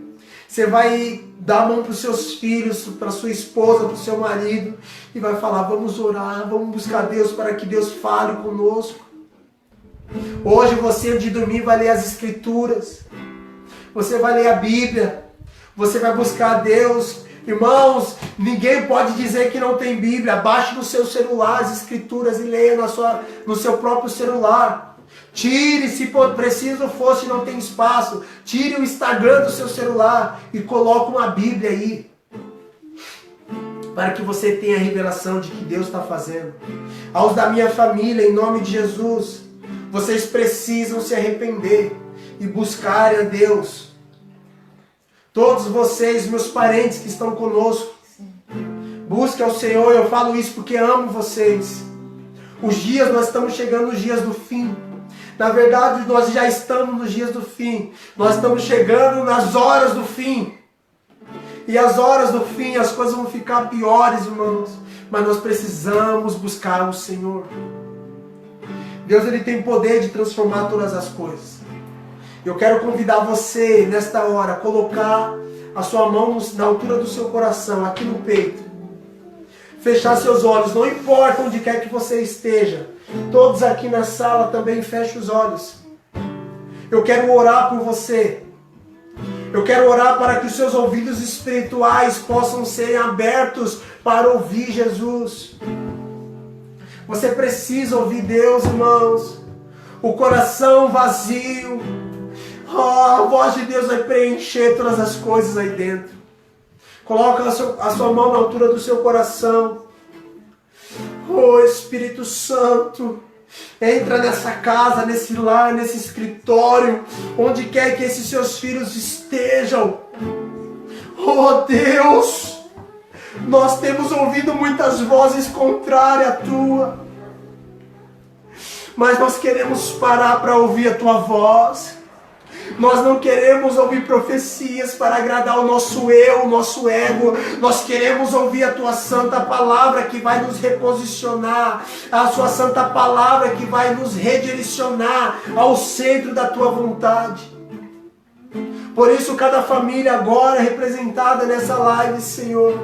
Você vai dar a mão para os seus filhos, para sua esposa, para o seu marido e vai falar, vamos orar, vamos buscar Deus para que Deus fale conosco. Hoje você, de domingo, vai ler as Escrituras. Você vai ler a Bíblia. Você vai buscar Deus. Irmãos, ninguém pode dizer que não tem Bíblia. Baixe no seu celular as Escrituras e leia no seu próprio celular. Tire, se preciso for, se não tem espaço, tire o Instagram do seu celular e coloque uma Bíblia aí. Para que você tenha a revelação de que Deus está fazendo. Aos da minha família, em nome de Jesus, vocês precisam se arrepender e buscarem a Deus. Todos vocês, meus parentes que estão conosco, busquem ao Senhor. Eu falo isso porque amo vocês. Nós estamos chegando nos dias do fim. Na verdade, nós já estamos nos dias do fim. Nós estamos chegando nas horas do fim. E as horas do fim, as coisas vão ficar piores, irmãos. Mas nós precisamos buscar o Senhor. Deus, Ele tem poder de transformar todas as coisas. Eu quero convidar você, nesta hora, a colocar a sua mão na altura do seu coração, aqui no peito. Fechar seus olhos, não importa onde quer que você esteja. Todos aqui na sala também fechem os olhos. Eu quero orar por você. Eu quero orar para que os seus ouvidos espirituais possam ser abertos para ouvir Jesus. Você precisa ouvir Deus, irmãos. O coração vazio. A voz de Deus vai preencher todas as coisas aí dentro. Coloca a sua mão na altura do seu coração. Oh, Espírito Santo, entra nessa casa, nesse lar, nesse escritório, onde quer que esses seus filhos estejam. Oh, Deus, nós temos ouvido muitas vozes contrárias à Tua, mas nós queremos parar para ouvir a Tua voz. Nós não queremos ouvir profecias para agradar o nosso eu, o nosso ego. Nós queremos ouvir a Tua santa palavra que vai nos reposicionar. A Sua santa palavra que vai nos redirecionar ao centro da Tua vontade. Por isso cada família agora representada nessa live, Senhor,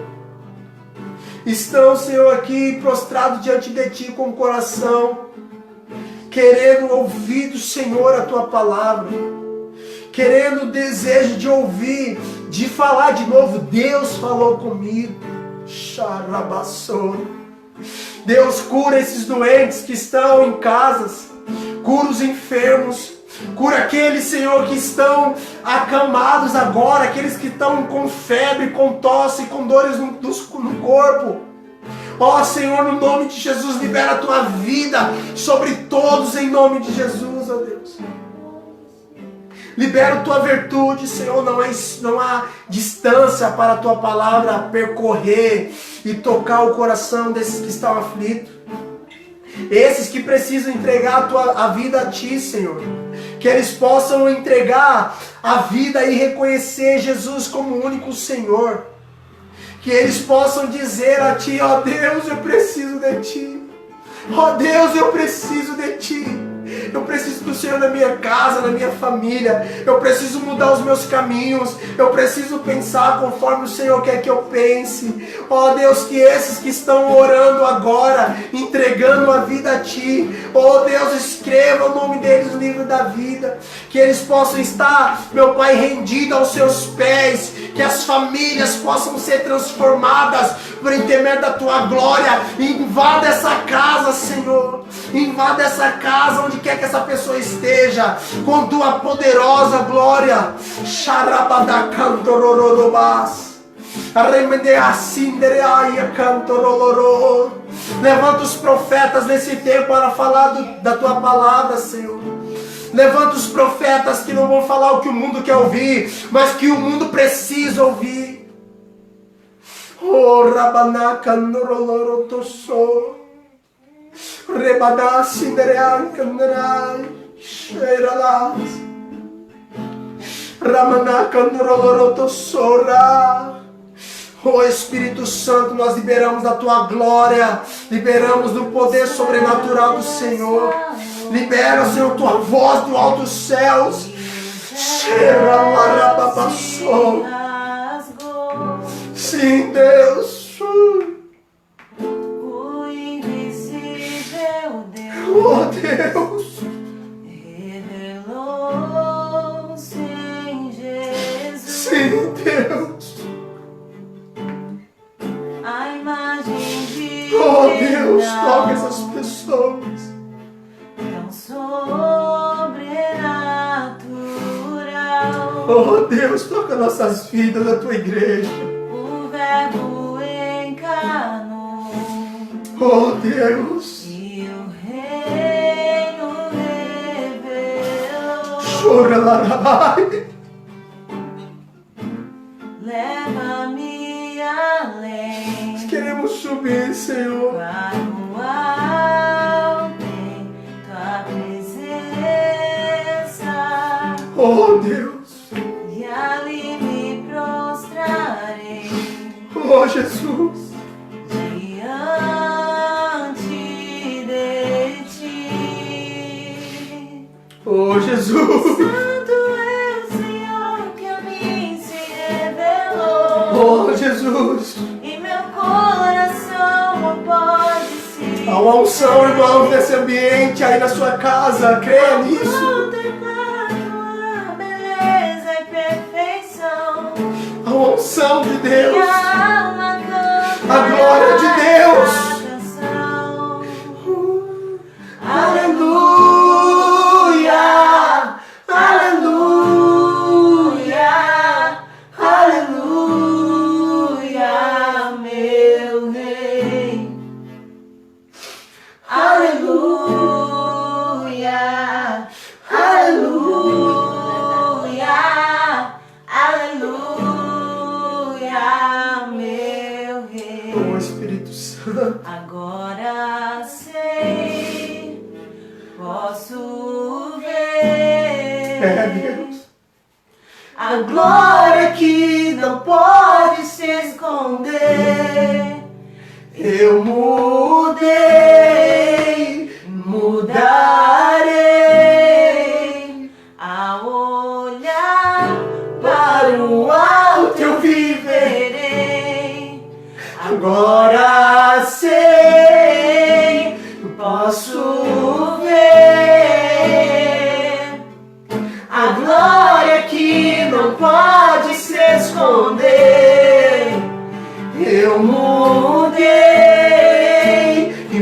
estão, Senhor, aqui prostrados diante de Ti com o coração, querendo ouvir do Senhor a Tua palavra. Querendo o desejo de ouvir, de falar de novo. Deus falou comigo. Deus, cura esses doentes que estão em casas, cura os enfermos, cura aqueles, Senhor, que estão acamados agora, aqueles que estão com febre, com tosse, com dores no corpo. Ó Senhor, no nome de Jesus, libera a tua vida sobre todos em nome de Jesus, ó Deus. Libera a tua virtude, Senhor, não há distância para a tua palavra percorrer e tocar o coração desses que estão aflitos. Esses que precisam entregar a vida a ti, Senhor. Que eles possam entregar a vida e reconhecer Jesus como o único Senhor. Que eles possam dizer a ti, ó Deus, eu preciso de ti. Ó Deus, eu preciso de ti. Eu preciso do Senhor na minha casa, na minha família. Eu preciso mudar os meus caminhos. Eu preciso pensar conforme o Senhor quer que eu pense. Ó Deus, que esses que estão orando agora, entregando a vida a Ti, ó Deus, escreva o nome deles no livro da vida. Que eles possam estar, meu Pai, rendidos aos Seus pés. Que as famílias possam ser transformadas por intermédio da Tua glória. Invada essa casa, Senhor. Invada essa casa, onde quer que essa pessoa esteja, com Tua poderosa glória. Levanta os profetas nesse tempo para falar da Tua palavra, Senhor. Levanta os profetas que não vão falar o que o mundo quer ouvir, mas que o mundo precisa ouvir. Oh, Rabanaka Norolorotoso. Rebadassi Nereankanderai. Sheiralas. Ramanaka Norolorotosora. Oh Espírito Santo, nós liberamos da Tua glória, liberamos do poder sobrenatural do Senhor. Libera, Senhor, Tua voz do alto dos céus. Sim, Deus. O invisível Deus. Oh, Deus. Revelou-se em Jesus. Sim, Deus. A imagem de Oh, Deus, toca essas pessoas. tão sobrenatural. Oh, Deus, toca nossas vidas, a Tua igreja. O Verbo encarnou Oh, Deus. e o Reino revelou. Chora, Larabai. Leva-me além Queremos subir, Senhor. para o alto em Tua presença, Oh, Deus. e ali me prostrarei Oh, Jesus. diante de Ti. Oh, Jesus. Santo é o Senhor que a mim se revelou, Oh, Jesus. e meu coração opõe-se Há uma unção, irmão, nesse ambiente, aí na sua casa. Creia nisso. contemplar Tua beleza e perfeição. Há uma unção de Deus. Minha alma canta A glória de Deus. canção. Aleluia. Aleluia. Aleluia, meu Rei. Aleluia, aleluia, aleluia, meu Rei. Oh, Espírito Santo. Agora sei, posso É, ver Deus. a glória que não pode se esconder. Eu mudei, Mudarei ao olhar para o alto, eu viverei. verei. Agora sei, Posso ver a glória que não pode se esconder. eu mudei e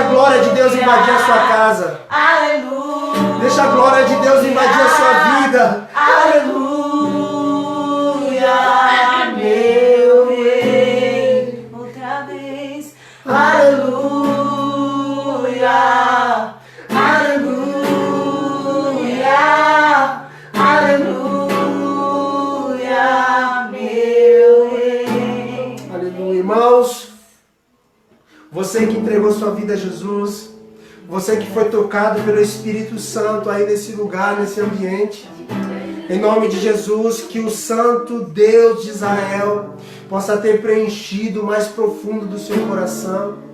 glória de Deus invadir a sua casa. Aleluia. Deixa a glória de Deus invadir a sua vida. Aleluia, meu rei. Outra vez. Aleluia. Aleluia. Aleluia, meu rei. Aleluia. Irmãos, você que entregou sua vida a Jesus, você que foi tocado pelo Espírito Santo aí nesse lugar, nesse ambiente, em nome de Jesus, que o Santo Deus de Israel possa ter preenchido o mais profundo do seu coração.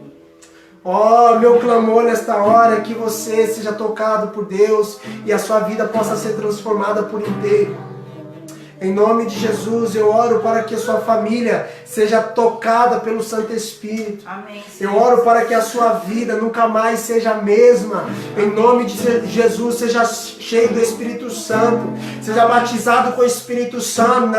Ó, meu clamor nesta hora é que você seja tocado por Deus e a sua vida possa ser transformada por inteiro. Em nome de Jesus, eu oro para que a sua família seja tocada pelo Santo Espírito. Amém. Eu oro para que a sua vida nunca mais seja a mesma. Em nome de Jesus, seja cheio do Espírito Santo. Seja batizado com o Espírito Santo.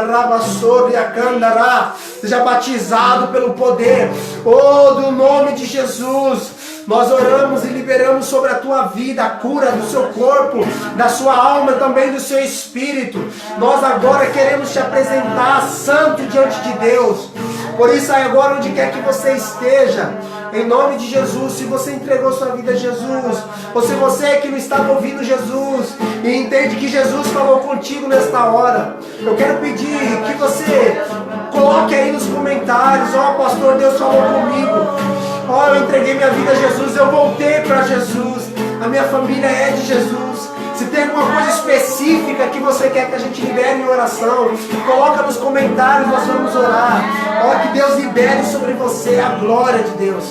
Seja batizado pelo poder. Oh, do nome de Jesus. Nós oramos e liberamos sobre a tua vida a cura do seu corpo, da sua alma e também do seu espírito. Nós agora queremos te apresentar santo diante de Deus. Por isso, agora onde quer que você esteja, em nome de Jesus, se você entregou sua vida a Jesus, ou se você que não estava ouvindo Jesus e entende que Jesus falou contigo nesta hora, eu quero pedir que você coloque aí nos comentários: ó, pastor, Deus falou comigo. Ó, eu entreguei minha vida a Jesus, eu voltei para Jesus, a minha família é de Jesus. Se tem alguma coisa específica que você quer que a gente libere em oração, coloca nos comentários, nós vamos orar. Ó, que Deus libere sobre você a glória de Deus.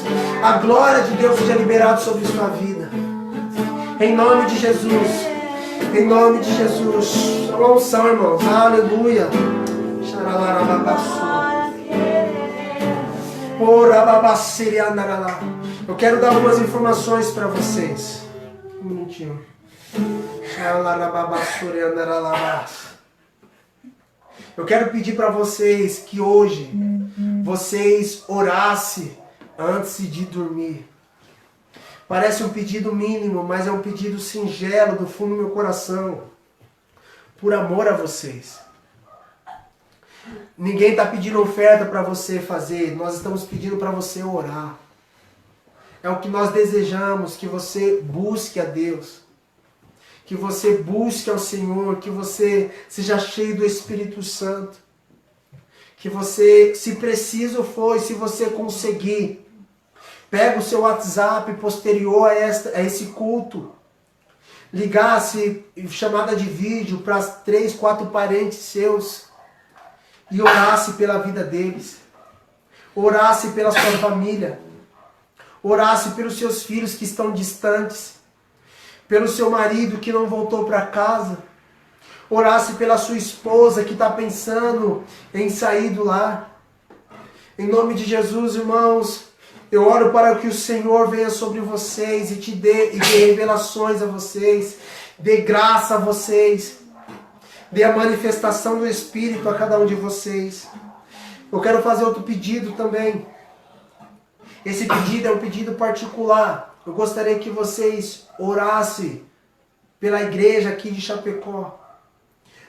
A glória de Deus seja liberada sobre sua vida. Em nome de Jesus. Em nome de Jesus. Uma unção, irmãos. Aleluia. Eu quero dar algumas informações para vocês. Um minutinho. Eu quero pedir para vocês que hoje vocês orassem antes de dormir. Parece um pedido mínimo, mas é um pedido singelo do fundo do meu coração, por amor a vocês. Ninguém está pedindo oferta para você fazer, nós estamos pedindo para você orar. É o que nós desejamos, que você busque a Deus, que você busque ao Senhor, que você seja cheio do Espírito Santo, que você, se preciso for, se você conseguir, pega o seu WhatsApp posterior a esse culto, ligasse chamada de vídeo para 3, 4 parentes seus e orasse pela vida deles, orasse pela sua família, orasse pelos seus filhos que estão distantes, pelo seu marido que não voltou para casa, orasse pela sua esposa que está pensando em sair do lar. Em nome de Jesus, irmãos, eu oro para que o Senhor venha sobre vocês e dê revelações a vocês, dê graça a vocês, dê a manifestação do Espírito a cada um de vocês. Eu quero fazer outro pedido também. Esse pedido é um pedido particular. Eu gostaria que vocês orassem pela igreja aqui de Chapecó.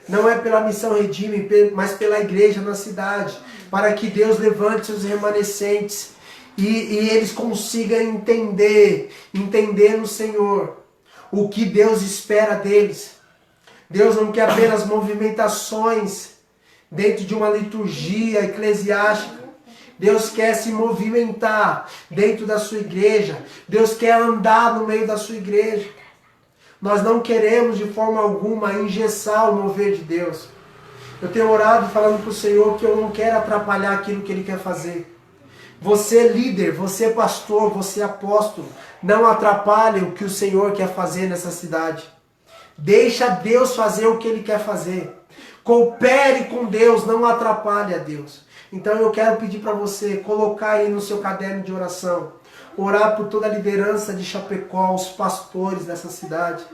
Não é pela Missão Redime, mas pela igreja na cidade. Para que Deus levante os remanescentes e eles consigam entender no Senhor o que Deus espera deles. Deus não quer apenas movimentações dentro de uma liturgia eclesiástica. Deus quer se movimentar dentro da sua igreja. Deus quer andar no meio da sua igreja. Nós não queremos de forma alguma engessar o mover de Deus. Eu tenho orado falando para o Senhor que eu não quero atrapalhar aquilo que Ele quer fazer. Você líder, você pastor, você apóstolo, não atrapalhe o que o Senhor quer fazer nessa cidade. Deixa Deus fazer o que Ele quer fazer. Coopere com Deus, não atrapalhe a Deus. Então eu quero pedir para você colocar aí no seu caderno de oração, orar por toda a liderança de Chapecó, os pastores dessa cidade,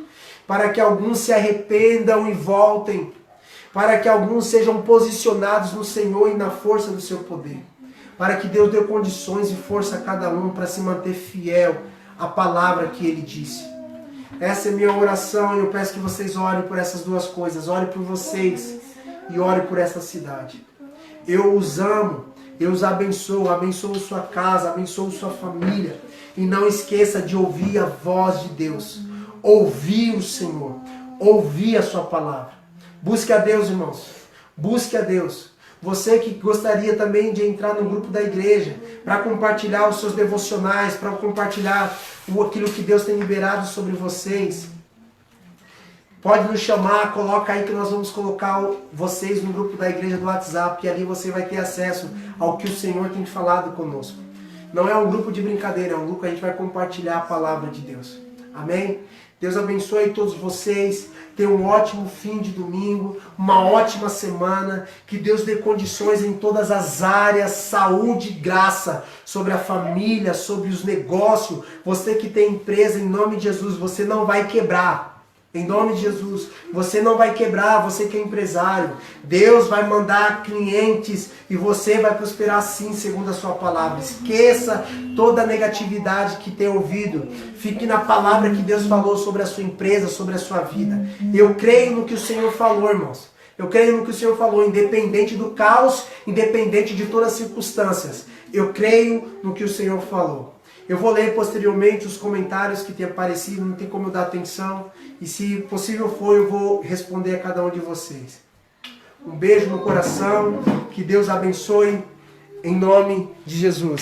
para que alguns se arrependam e voltem, para que alguns sejam posicionados no Senhor e na força do seu poder, para que Deus dê condições e força a cada um para se manter fiel a palavra que Ele disse. Essa é minha oração e eu peço que vocês orem por essas duas coisas. Orem por vocês e orem por essa cidade. Eu os amo, eu os abençoo sua casa, abençoo sua família. E não esqueça de ouvir a voz de Deus. Ouvir o Senhor, ouvir a sua palavra. Busque a Deus, irmãos. Busque a Deus. Você que gostaria também de entrar no grupo da igreja para compartilhar os seus devocionais, para compartilhar aquilo que Deus tem liberado sobre vocês, pode nos chamar, coloca aí que nós vamos colocar vocês no grupo da igreja do WhatsApp e ali você vai ter acesso ao que o Senhor tem falado conosco. Não é um grupo de brincadeira, é um grupo que a gente vai compartilhar a palavra de Deus. Amém? Deus abençoe todos vocês. Tenha um ótimo fim de domingo, uma ótima semana. Que Deus dê condições em todas as áreas, saúde e graça, sobre a família, sobre os negócios. Você que tem empresa, em nome de Jesus, você não vai quebrar. Em nome de Jesus, você não vai quebrar, você que é empresário. Deus vai mandar clientes e você vai prosperar sim, segundo a sua palavra. Esqueça toda a negatividade que tem ouvido. Fique na palavra que Deus falou sobre a sua empresa, sobre a sua vida. Eu creio no que o Senhor falou, irmãos. Eu creio no que o Senhor falou, independente do caos, independente de todas as circunstâncias. Eu creio no que o Senhor falou. Eu vou ler posteriormente os comentários que tem aparecido, não tem como eu dar atenção. E se possível for, eu vou responder a cada um de vocês. Um beijo no coração, que Deus abençoe, em nome de Jesus.